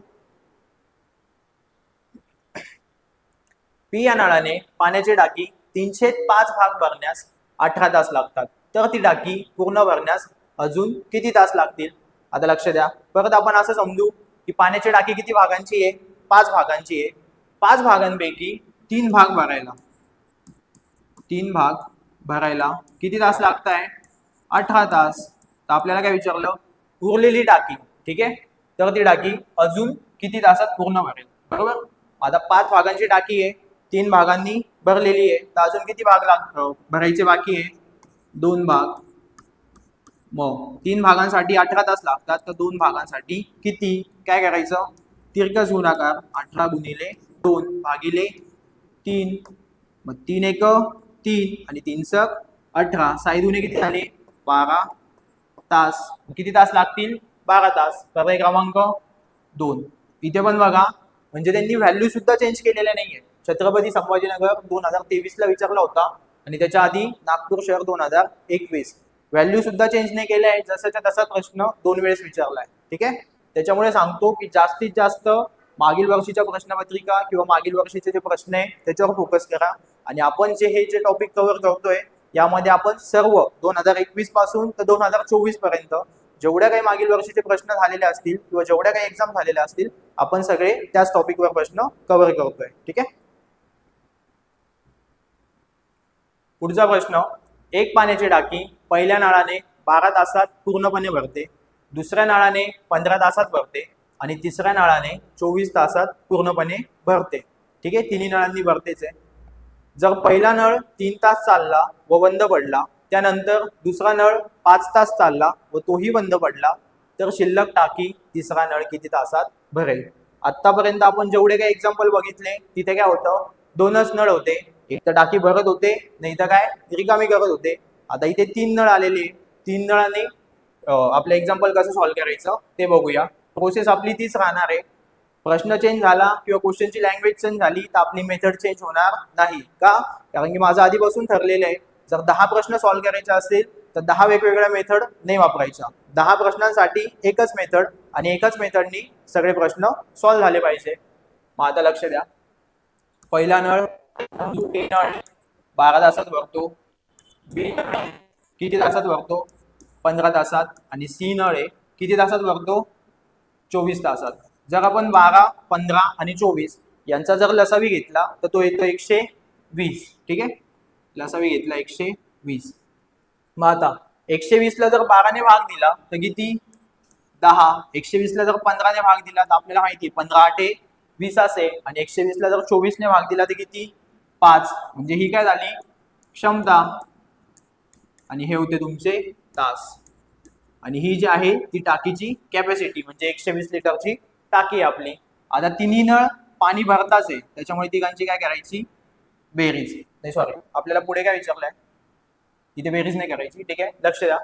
पी या नळाने पाण्याची टाकी 305 भाग भरण्यास 18 तास लागतात, तर ती टाकी पूर्ण भरण्यास अजून किती तास लागतील? आता लक्ष द्या. परत आपण असं समजू की पाण्याची टाकी किती भागांची आहे? 5 भागांची आहे. 5 भागांपैकी 3 भाग भरायला किती तास लागत आहे? 18 तास. तर आपल्याला काय विचारलं? उरलेली टाकी, ठीक आहे, तर ती टाकी अजून किती तासात पूर्ण भरेल, बरोबर. आता 5 भागांची टाकी आहे, 3 भागांनी भरलेली आहे, तर अजून किती भाग भरायचे बाकी आहे? 2 भाग. मग 3 भागांसाठी 18 तास लागतात, तर 2 भागांसाठी किती? काय करायचं? तिरकस गुणाकार, 18 गुणिले 2 भागिले 3. मग 3 एक 3 आणि 3 स 18 साई दुने किती झाले 12 तास. किती तास लागतील 12 तास. पर्याय क्रमांक 2. इथे पण बघा म्हणजे त्यांनी व्हॅल्यू सुद्धा चेंज केलेल्या नाहीये. छत्रपती संभाजीनगर 2023 ला विचारला होता आणि त्याच्या आधी नागपूर शहर 2021. व्हॅल्यू सुद्धा चेंज नाही केल्या आहे. जसाच्या तसा प्रश्न 2 वेळेस विचारलाय. ठीक आहे. त्याच्यामुळे सांगतो की जास्तीत जास्त मागील वर्षीच्या प्रश्नपत्रिका किंवा मागील वर्षीचे जे प्रश्न आहे त्याच्यावर फोकस करा. आणि आपण जे टॉपिक कव्हर करतोय यामध्ये आपण सर्व 2021 पासून तर 2024 पर्यंत जेवढ्या काही मागील वर्षीचे प्रश्न झालेले असतील किंवा जेवढ्या काही एक्झाम झालेल्या असतील आपण सगळे त्याच टॉपिकवर प्रश्न कव्हर करतोय. ठीक आहे. पुढचा प्रश्न, एक पाण्याची टाकी पहिल्या नळाने 12 तासात पूर्णपणे भरते, दुसऱ्या नळाने 15 तासात भरते आणि तिसऱ्या नळाने 24 तासात पूर्णपणे भरते. ठीक आहे. तिन्ही नळांनी भरतेच आहे. जर पहिला नळ 3 तास चालला व बंद पडला, त्यानंतर दुसरा नळ 5 तास चालला व तोही बंद पडला, तर शिल्लक टाकी तिसरा नळ किती तासात भरेल? आतापर्यंत आपण जेवढे काही एक्झाम्पल बघितले तिथे काय होतं, 2च नळ होते. एक तर टाकी भरत होते, नाही तर काय रिकामी करत होते. आता इथे 3 नळ आलेले, 3 नळांनी आपलं एक्झाम्पल कसं सॉल्व्ह करायचं ते बघूया. प्रोसेस आपली तीच राहणार आहे. प्रश्न चेंज झाला किंवा क्वेश्चनची लँग्वेज चेंज झाली तर आपली मेथड चेंज होणार नाही. का? कारण की माझं आधीपासून ठरलेलं आहे, जर 10 प्रश्न सॉल्व्ह करायचे असतील तर 10 वेगवेगळ्या मेथड नाही वापरायच्या. 10 प्रश्नांसाठी एकच मेथड आणि एकच मेथडनी सगळे प्रश्न सॉल्व्ह झाले पाहिजे. मग आता लक्ष द्या. पहिला नळ 12 तासात भरतो, बी किती तासात भरतो 15 तासात आणि सी नळ आहे किती तासात भरतो 24 तासात. जर आपण 12, 15 आणि 24 यांचा जर लसावी घेतला तर तो येतो 120. ठीक आहे. लसावी घेतला 120. मग आता 120 ला जर 12 ने भाग दिला तर किती 10. 120 ला जर 15 ने भाग दिला तर आपल्याला माहिती 15 8 20 असे आणि 120 ला जर 24 ने भाग दिला तर किती 5. म्हणजे ही काय झाली क्षमता आणि हे होते तुमचे तास. आणि ही जी आहे ती टाकीची कॅपॅसिटी म्हणजे 120 लिटरची टाकी आहे आपली. आता तिन्ही नळ पाणी भरताच आहे त्याच्यामुळे तिघांची काय करायची बेरीज. नाही सॉरी, आपल्याला पुढे काय विचारलंय इथे बेरीज नाही करायची. ठीक आहे. लक्ष द्या.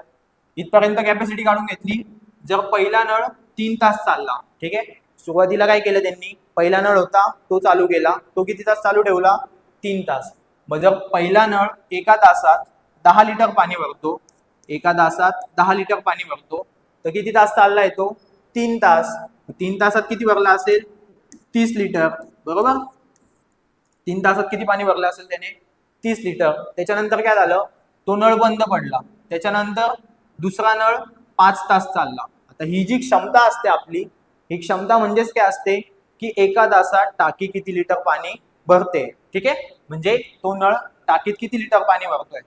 इथपर्यंत कॅपॅसिटी काढून घेतली. जर पहिला नळ 3 तास चालला, ठीक आहे, सुरुवातीला काय केलं त्यांनी, पहिला नळ होता तो चालू केला, तो किती तास चालू ठेवला 3 तास. मग जर पहिला नळ एका तासात 10 लिटर पाणी भरतो, एका तासात 10 लिटर पाणी भरतो, तर किती तास चालला येतो 3 तास. 3 तासात किती भरला असेल 30 लिटर. बरोबर. 3 तासात किती पाणी भरलं असेल त्याने 30 लिटर. त्याच्यानंतर काय झालं, तो नळ बंद पडला. त्याच्यानंतर दुसरा नळ 5 तास चालला. आता ही जी क्षमता असते आपली, ही क्षमता म्हणजेच काय असते की एका तासात टाकी किती लिटर पाणी भरते. ठीक आहे. म्हणजे तो नळ टाकीत किती लिटर पाणी भरतोय.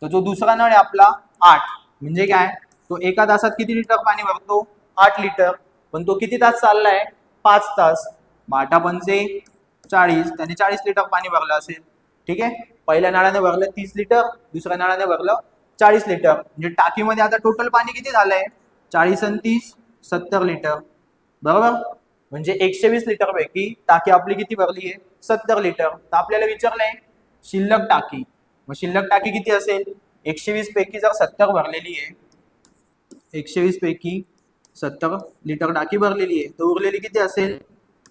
तर जो दुसरा नळ आहे आपला 8, म्हणजे काय तो एका तासात किती लिटर पाणी भरतो 8 लिटर. पण तो किती तास चाललाय 5 तास. 8 पंचे 40, त्याने 40 लिटर पाणी भरलं असेल. ठीक आहे. पहिल्या नळाने भरलं 30 लिटर, दुसऱ्या नळाने भरलं 40 लिटर. म्हणजे टाकीमध्ये आता टोटल पाणी किती झालंय 40 आणि 30 70 लिटर. बरोबर. म्हणजे 120 लिटर पैकी टाकी आपली किती भरली आहे 70 लिटर. तर आपल्याला विचारलंय शिल्लक टाकी. मग शिल्लक टाकी किती असेल 120 पैकी जर 70 भरलेली आहे, 120 पैकी 70 लिटर टाकी भरलेली आहे, तर उरलेली किती असेल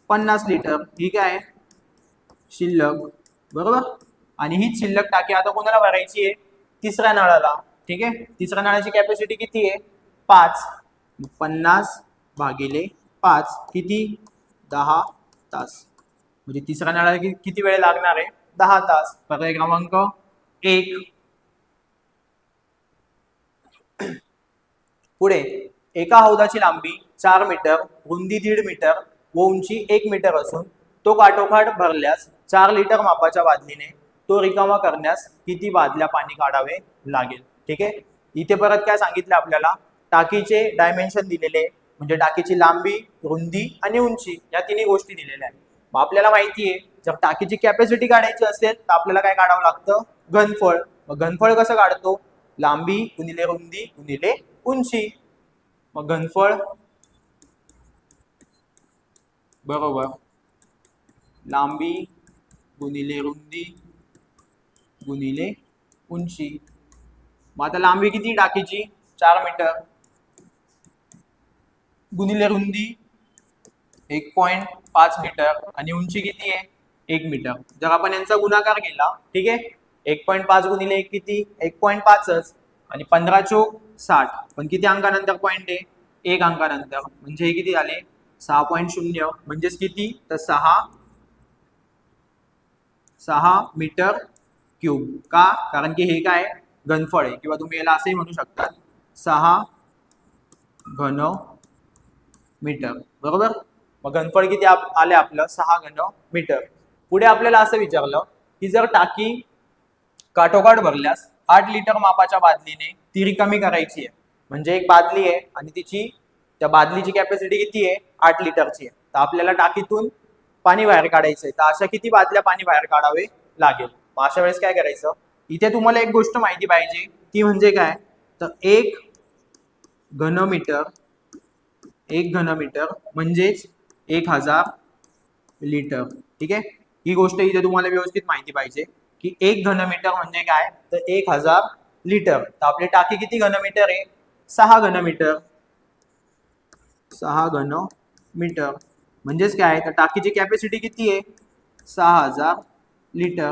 50 लिटर. ठीक आहे शिल्लक. बरोबर. आणि हीच शिल्लक टाकी आता कोणाला भरायची आहे तिसऱ्या नळाला. ठीक आहे. तिसऱ्या नळाची कॅपॅसिटी किती आहे 5. 50 भागिले 5 किती 10 तास. म्हणजे तिसऱ्या नळाला किती वेळ लागणार आहे 10 तास. पर्याय क्रमांक 1. पुढे एका हौदाची लांबी 4 मीटर, रुंदी 1.5 मीटर व उंची 1 मीटर असून तो काठोकाठ भरल्यास 4 लिटर मापाच्या बादलीने तो रिकामा करण्यास किती बादल्या पाणी काढावे लागेल. ठीक आहे. इथे परत काय सांगितलं आपल्याला, टाकीचे डायमेन्शन दिलेले म्हणजे टाकीची लांबी, रुंदी आणि उंची या तिन्ही गोष्टी दिलेल्या आहेत. मग आपल्याला माहिती आहे जर टाकीची कॅपॅसिटी काढायची असेल तर आपल्याला काय काढावं लागतं घनफळ. मग घनफळ कसं काढतो लांबी गुणिले रुंदी गुणिले उंची. मग घनफळ बरोबर लांबी गुणिले रुंदी गुणिले उंची. मग आता लांबी किती टाकीची 4 मीटर गुणिले रुंदी 1.5 मीटर आणि उंची किती आहे 1 मीटर. जर आपण यांचा गुणाकार केला ठीक आहे 1.5 गुणिले 1 किती 1.5च आणि 15 चोक 60 पण किती अंकानंतर पॉईंट आहे 1 अंकानंतर म्हणजे हे किती झाले 6.0 म्हणजेच किती तर 6 मीटर क्यूब का कारण की हे काय घनफळ आहे किंवा तुम्ही याला असेही म्हणू शकता 6 घन मीटर बरोबर. मग घनफळ किती आले आपलं 6 घन मीटर. पुढे आपल्याला असं विचारलं की जर टाकी काठोकाठ भरल्यास 8 लिटर मापाच्या बादलीने ती रिकामी करायची आहे. म्हणजे एक बादली आहे आणि त्या बादलीची कॅपॅसिटी किती आहे 8 लिटरची आहे. तर आपल्याला टाकीतून पाणी बाहेर काढायचंय तर अशा किती बादल्या पाणी बाहेर काढावे लागेल. मग अशा वेळेस काय करायचं इथे तुम्हाला एक गोष्ट माहिती पाहिजे ती म्हणजे काय तर 1 घनमीटर म्हणजेच 1000 लिटर. ठीक आहे ही गोष्ट इथे तुम्हाला व्यवस्थित माहिती पाहिजे की 1 घनमीटर म्हणजे काय तर 1000 लिटर. तर आपली टाकी किती घनमीटर आहे 6 घनमीटर 6 घनमीटर म्हणजेच काय तर टाकीची कॅपॅसिटी किती आहे 6000 लिटर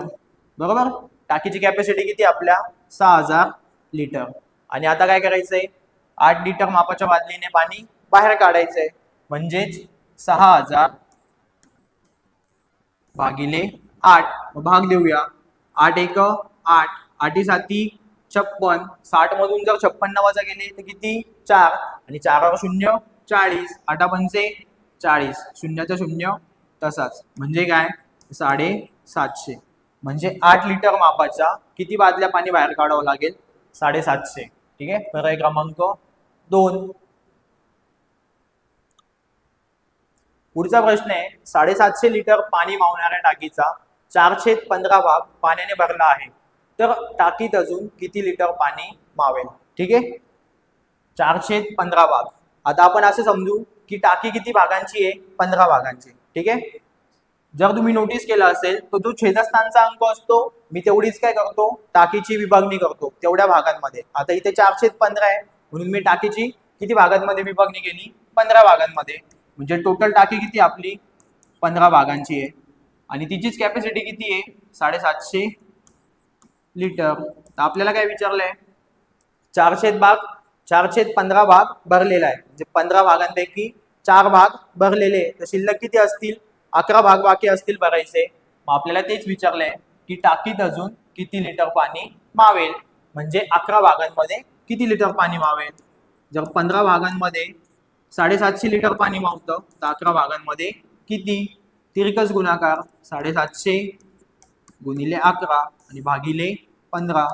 बरोबर. टाकीची कॅपॅसिटी किती आपल्या 6000 लिटर. आणि आता काय करायचंय 8 लिटर मापाच्या बादलीने पाणी बाहेर काढायचंय म्हणजेच 6000 भागिले 8 भाग देऊया 8 एक 8 8 साती 56 60 मधून जर 56 वजा गेले तर किती 4 आणि 4 शून्य 40 8 पंचे 40 शून्याचा शून्य तसाच म्हणजे काय 750 म्हणजे 8 लिटर मापाच्या किती बादल्या पाणी बाहेर काढावं लागेल 750. ठीक आहे पर्याय क्रमांक 2. पुढचा प्रश्न आहे 750 लिटर पाणी मावणाऱ्या टाकीचा 4/15 भाग पाण्याने भरला आहे तर टाकीत अजून किती लिटर पाणी मावेल. ठीक आहे 4/15 भाग. आता आपण असं समजू की टाकी किती भागांची आहे 15 भागांची. ठीक आहे जर तुम्ही नोटीस केलं असेल तर जो छेदस्थानचा अंक असतो मी तेवढीच काय करतो टाकीची विभागणी करतो तेवढ्या भागांमध्ये. आता इथे 4/15 आहे म्हणून मी टाकीची किती भागांमध्ये विभागणी केली 15 भागांमध्ये. म्हणजे टोटल टाकी किती आपली 15 भागांची आहे आणि तिचीच कॅपॅसिटी किती आहे 750 लिटर. तर आपल्याला काय विचारलंय 4/15 भाग भरलेला आहे म्हणजे 15 भागांपैकी 4 भाग भरलेले तर शिल्लक किती असतील 11 भाग बाकी असतील भरायचे. मग आपल्याला तेच विचारलंय की टाकीत अजून किती लिटर पाणी मावेल म्हणजे 11 भागांमध्ये किती लिटर पाणी मावेल. जर 15 भागांमध्ये 750 लिटर पाणी मावतं तर 11 भागांमध्ये किती तिरकस गुणाकार 750 गुणिले 11 आणि भागिले 15.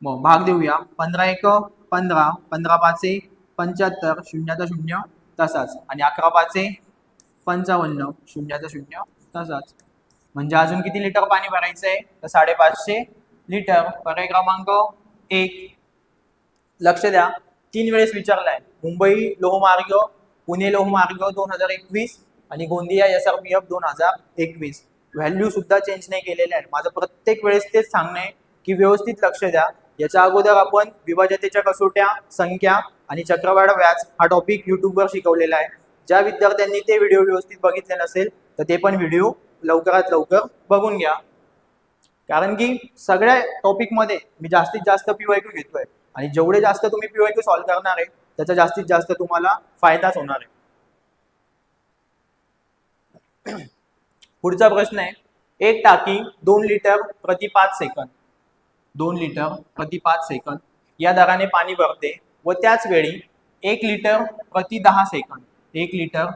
मग भाग देऊया 15 एक 15 15 पाचे 75 शून्याचा शून्य तसाच आणि 11 पाचे 55 शून्याचा शून्य तसाच म्हणजे अजून किती लिटर पाणी भरायचंय तर 550 लिटर. पर्याय क्रमांक 1. लक्ष द्या 3 वेळेस विचारलाय मुंबई लोहमार्ग पुणे लोहमार्ग 2021 आणि गोंदिया SRPF 2021. व्हॅल्यू सुद्धा चेंज नाही केलेले आहे. माझं प्रत्येक वेळेस तेच सांगणं आहे की व्यवस्थित लक्ष द्या. याच्या अगोदर आपण विभाजतेच्या कसोट्या संख्या आणि चक्रवाढ व्याज हा टॉपिक युट्यूबवर शिकवलेला आहे. ज्या विद्यार्थ्यांनी ते व्हिडिओ व्यवस्थित बघितले नसेल तर ते पण व्हिडिओ लवकरात लवकर बघून घ्या. कारण की सगळ्या टॉपिकमध्ये मी जास्तीत जास्त PYQ घेतोय आणि जेवढे जास्त तुम्ही PYQ सॉल्व्ह करणार आहे त्याचा जास्तीत जास्त तुम्हाला फायदाच होणार आहे. पुढचा प्रश्न आहे एक टाकी 2 लिटर प्रति 5 सेकंद 2 लिटर प्रति 5 सेकंद या दराने पाणी भरते व त्याच वेळी 1 लिटर प्रति 10 सेकंद 1 लिटर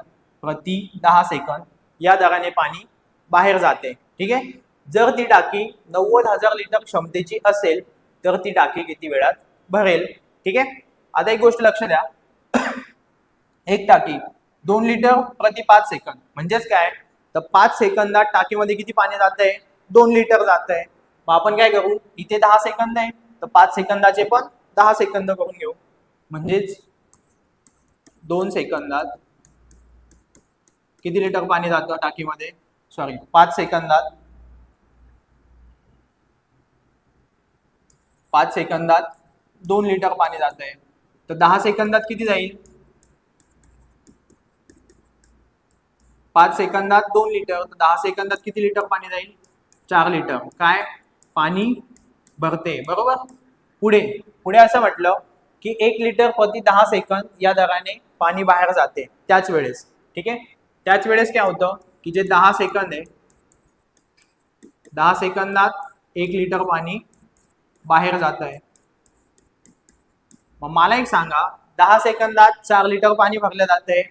प्रति 10 सेकंद या दराने पाणी बाहेर जाते. ठीक आहे जर ती टाकी 90,000 लिटर क्षमतेची असेल तर ती टाकी किती वेळात भरेल. ठीक आहे आता एक गोष्ट लक्ष द्या एक टाकी 2 लिटर प्रति 5 सेकंद म्हणजेच काय तर 5 सेकंदात टाकीमध्ये किती पाणी जात आहे 2 लिटर जात आहे. मग आपण काय करू इथे 10 सेकंद आहे तर 5 सेकंदाचे पण 10 सेकंद करून घेऊ म्हणजेच 2 सेकंदात किती लिटर पाणी जातं टाकीमध्ये 5 सेकंदात 5 सेकंदात 2 लिटर पाणी जात आहे, तर 10 सेकंदात किती जाईल? 5 सेकंदात 2 लिटर, तर 10 सेकंदात किती लिटर पाणी जाईल? 4 लिटर. काय? पाणी भरते, बरोबर. पुढे पुढे असं म्हटलं की 1 लिटर प्रति 10 सेकंद या दराने पाणी बाहेर जाते त्याच वेळेस. ठीक आहे, त्याच वेळेस काय होतं की जे 10 सेकंद आहे, 10 सेकंदात 1 लिटर पाणी बाहेर जात आहे. मग मला एक सांगा, 10 सेकंदात 4 लिटर पाणी भरलं जातंय,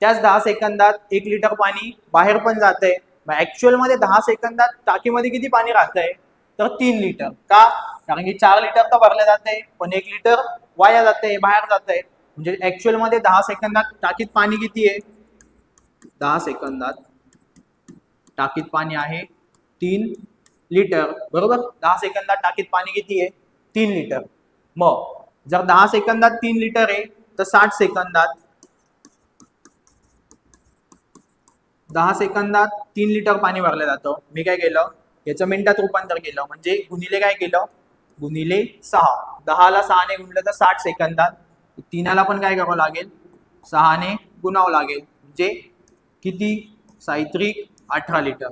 त्याच 10 सेकंदात 1 लिटर पाणी बाहेर पण जातंय. मग ऍक्च्युअल मध्ये 10 सेकंदात टाकीमध्ये किती पाणी राहतंय? तर 3 लिटर. का? कारण की 4 लिटर तर भरलं जातंय, पण 1 लिटर वाया जातंय, बाहेर जातंय. म्हणजे ऍक्च्युअल मध्ये 10 सेकंदात टाकीत पाणी किती आहे? 10 सेकंदात टाकीत पाणी आहे 3 लिटर, बरोबर. 10 सेकंदात टाकीत पाणी किती आहे? 3 लिटर. मग जर 10 सेकंदात 3 लिटर आहे, तर 60 सेकंदात 10 सेकंदात 3 लिटर पाणी भरलं जातं. मी काय केलं, याचं मिनिटात रूपांतर केलं, म्हणजे गुणिले काय केलं? गुणिले 6. 10 ला 6 ने गुणलं तर 60 सेकंदात. 3 ला पण काय करावं लागेल? 6 ने गुणावं लागेल. म्हणजे किती? साहित्रिक 18 लिटर.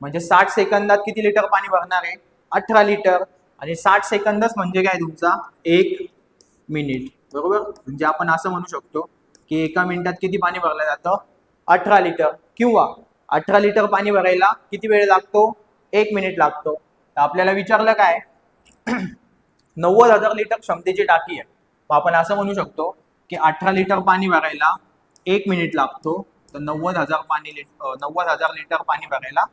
म्हणजे 60 सेकंदात किती लिटर पाणी भरणार आहे? 18 लिटर. आणि 60 सेकंदच म्हणजे काय तुमचा? 1 मिनिट, बरोबर. म्हणजे आपण असं म्हणू शकतो की एका मिनिटात किती पाणी भरलं जातं? 18 लिटर. किंवा 18 लिटर पाणी भरायला किती वेळ लागतो? 1 मिनिट लागतो. तर आपल्याला विचारलं काय? 90,000 लिटर क्षमतेची टाकी आहे. मग आपण असं म्हणू शकतो की 18 लिटर पाणी भरायला 1 मिनिट लागतो. तर 90,000 लिटर पाणी भरायला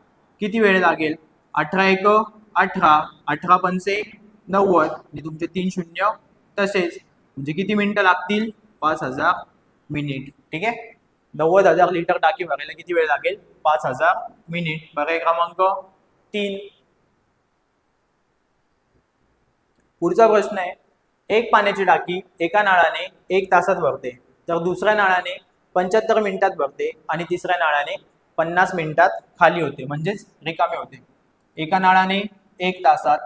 किती वेळ लागेल? 18 एक 18, 18 पंचे 90 आणि तुमचे 3 शून्य तसेच. म्हणजे किती मिनिटं लागतील? 5000 मिनिट. ठीक आहे, 90,000 लिटर टाकी भरायला किती वेळ लागेल? 5000 मिनिट. पर्याय क्रमांक 3. पुढचा प्रश्न आहे, एक पाण्याची टाकी एका नळाने 1 तासात भरते, तर दुसऱ्या नळाने 75 मिनिटात भरते आणि तिसऱ्या नळाने 50 मिनिटात खाली होते, म्हणजेच रिकामे होते. एका नळाने 1 तासात,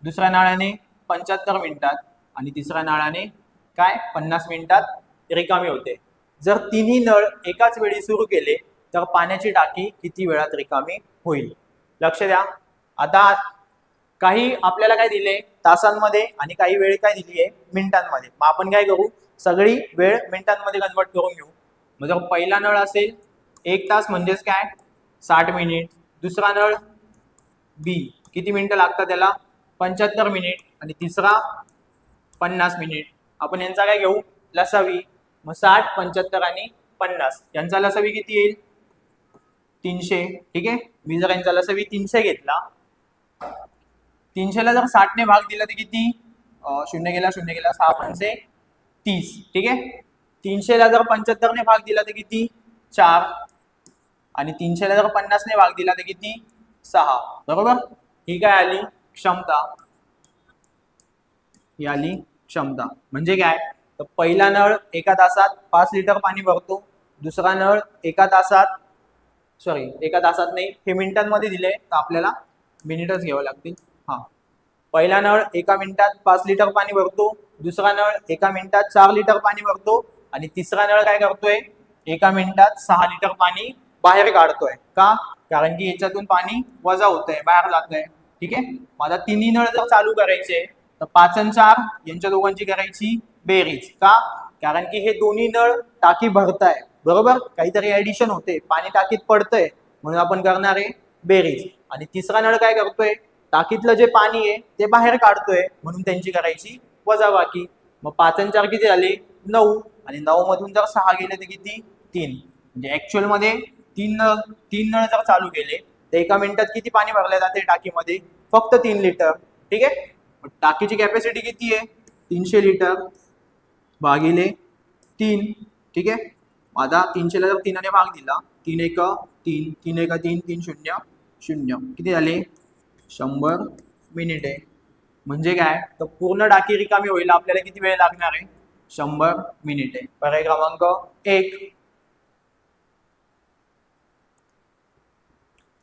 दुसऱ्या नळाने 75 मिनिटात आणि तिसऱ्या नळाने काय? 50 मिनिटात रिकामे होते. जर तिन्ही नळ एकाच वेळी सुरू केले तर पाण्याची टाकी किती वेळात रिकामी होईल? लक्ष द्या. आता काही आपल्याला काय दिले? तासांमध्ये, आणि काही वेळ काय दिली आहे? मिनिटांमध्ये. मग आपण काय करू? सगळी वेळ मिनिटांमध्ये कन्वर्ट करून घेऊ. मग जर पहिला नळ असेल 1 तास म्हणजेच काय? 60 मिनिट. दुसरा नळ बी किती मिनिटं लागतात त्याला? 75 मिनिट. आणि तिसरा 50 मिनिट. आपण यांचा काय घेऊ? लसावी. मग 60, 75 आणि 50 यांचा लसावी किती येईल? 300. ठीक आहे, मी जर यांचा लसावी 300 घेतला, 300 ला जर 60 ने भाग दिला तर किती? शून्य गेला, 6 पंचे 30. ठीक आहे, 300 ला जर 75 ने भाग दिला तर किती? 4. आणि 300 ला जर 50 ने भाग दिला तर किती? 6. बरोबर. ही काय आली? क्षमता. ही आली क्षमता. म्हणजे काय? तर पहिला नळ एका तासात 5 लिटर पाणी भरतो. दुसरा नळ एका तासात नाही, हे मिनिटांमध्ये दिले तर आपल्याला मिनिटच घ्यावं लागतील. हा, पहिला नळ एका मिनिटात 5 लिटर पाणी भरतो, दुसरा नळ एका मिनिटात 4 लिटर पाणी भरतो आणि तिसरा नळ काय करतोय? एका मिनिटात 6 लिटर पाणी बाहेर काढतोय. का? कारण की याच्यातून पाणी वजा होतंय, बाहेर जातंय. ठीक आहे, माझा तिन्ही नळ जर चालू करायचे तर 5 आणि 4 यांच्या दोघांची करायची बेरीज. का? कारण की हे दोन्ही नळ टाकी भरताय, बरोबर. काहीतरी ऍडिशन होते, पाणी टाकीत पडतंय, म्हणून आपण करणार आहे बेरीज. आणि तिसरा नळ काय करतोय? टाकीतलं जे पाणी आहे ते बाहेर काढतोय, म्हणून त्यांची करायची वजाबाकी. मग 5 आणि 4 किती झाले? 9. आणि 9 मधून जर 6 गेले तर किती? 3. म्हणजे ऍक्च्युअल मध्ये 3 नळ जर चालू केले तर एका मिनिटात किती पाणी भरले जाते टाकीमध्ये? फक्त 3 लिटर. ठीक आहे, टाकीची कॅपॅसिटी किती आहे? 300 लिटर भागिले 3. ठीक आहे, आता 300 ला जर 3 ने भाग दिला, 3 एक 3, 3 एक 3, 3 शून्य 0, किती झाले? 100 मिनिट आहे. म्हणजे काय? तर पूर्ण टाकी रिकामी होईल आपल्याला किती वेळ लागणार आहे? 100 मिनिट आहे. पर्याय क्रमांक 1.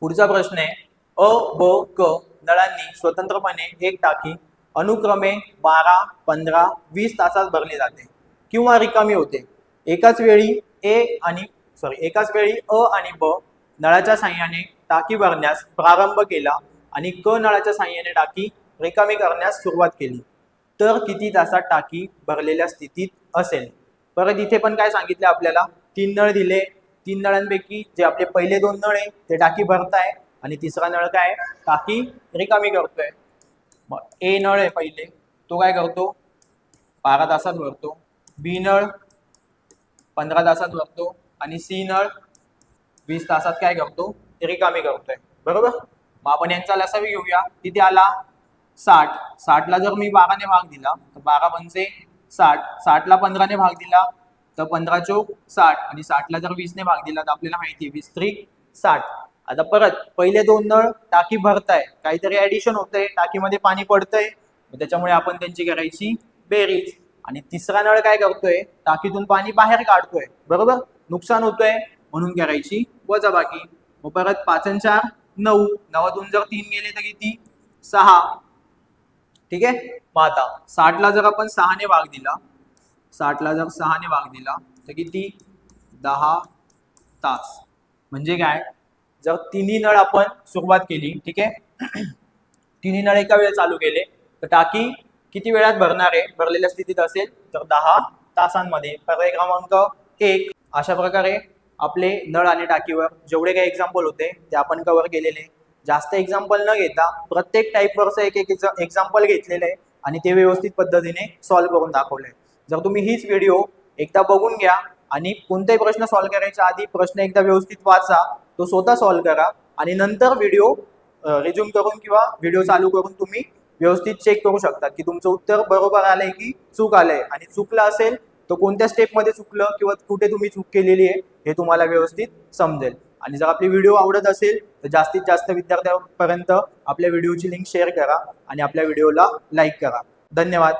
पुढचा प्रश्न आहे, अ, ब, क नळांनी स्वतंत्रपणे एक टाकी अनुक्रमे 12, 15, 20 तासात भरली जाते किंवा रिकामी होते. एकाच वेळी एकाच वेळी अ आणि ब नळाच्या साहाय्याने टाकी भरण्यास प्रारंभ केला आणि क नळाच्या साहाय्याने टाकी रिकामी करण्यास सुरुवात केली तर किती तासात टाकी भरलेल्या स्थितीत असेल. परत इथे पण काय सांगितले आपल्याला, 3 नळ दिले. 3 नळांपैकी जे आपले पहिले 2 नळ आहे ते टाकी भरताय आणि तिसरा नळ काय टाकी रिकामी करतोय. मग ए नळ आहे पहिले, तो काय करतो 12 तासात भरतो. बी नळ 15 तासात भरतो आणि सी नळ 20 तासात काय करतो रिकामी करतोय. बरोबर. मग आपण यांचा लसावी घेऊया. किती आला 60. 60 ला जर मी 12 ने भाग दिला तर 12 पंचे 60. 60 ला 15 ने भाग दिला तर 15 चौक 60 आणि 60 ला जर 20 ने भाग दिला तर आपल्याला माहिती आहे 20 त्रिक 60. आता परत पहिले 2 नळ टाकी भरताय, काहीतरी ऍडिशन होतंय, टाकीमध्ये पाणी पडतंय, त्याच्यामुळे आपण त्यांची करायची बेरीज. आणि तिसरा नळ काय करतोय टाकीतून पाणी बाहेर काढतोय. बरोबर. नुकसान होतोय म्हणून करायची वजाबाकी. मग परत 5 आणि 4 9. 9तून जर 3 गेले तर किती 6. ठीक आहे. मग आता 60 ला जर आपण 6 ने भाग दिला, 60 ला जर 6 ने भाग दिला तर किती 10 तास. म्हणजे काय, जर तिन्ही नळ आपण सुरुवात केली, ठीक आहे, तिन्ही नळ एका वेळेस चालू केले तर टाकी किती वेळात भरणार आहे, भरलेल्या स्थितीत असेल तर 10 तासांमध्ये. पर्याय क्रमांक 1. अशा प्रकारे आपले नळ आणि टाकीवर जेवढे काही एक्झाम्पल होते ते आपण कव्हर केलेले. जास्त एक्झाम्पल न घेता प्रत्येक टाईपवरचं एक एक्झाम्पल घेतलेलं आहे आणि ते व्यवस्थित पद्धतीने सॉल्व्ह करून दाखवले. जर तुम्ही हीच व्हिडिओ एकदा बघून घ्या आणि कोणताही प्रश्न सॉल्व्ह करायच्या आधी प्रश्न एकदा व्यवस्थित वाचा, तो स्वतः सॉल्व्ह करा आणि नंतर व्हिडिओ रिझ्यूम करून किंवा व्हिडिओ चालू करून तुम्ही व्यवस्थित चेक करू शकता की तुमचं उत्तर बरोबर आलंय की चूक आलंय. आणि चुकलं असेल तर कोणत्या स्टेपमध्ये चुकलं किंवा कुठे तुम्ही चूक केलेली आहे हे तुम्हाला व्यवस्थित समजेल. आणि जर आपली व्हिडिओ आवडत असेल तर जास्तीत जास्त विद्यार्थ्यांपर्यंत आपल्या व्हिडिओची लिंक शेअर करा आणि आपल्या व्हिडिओला लाईक करा. धन्यवाद.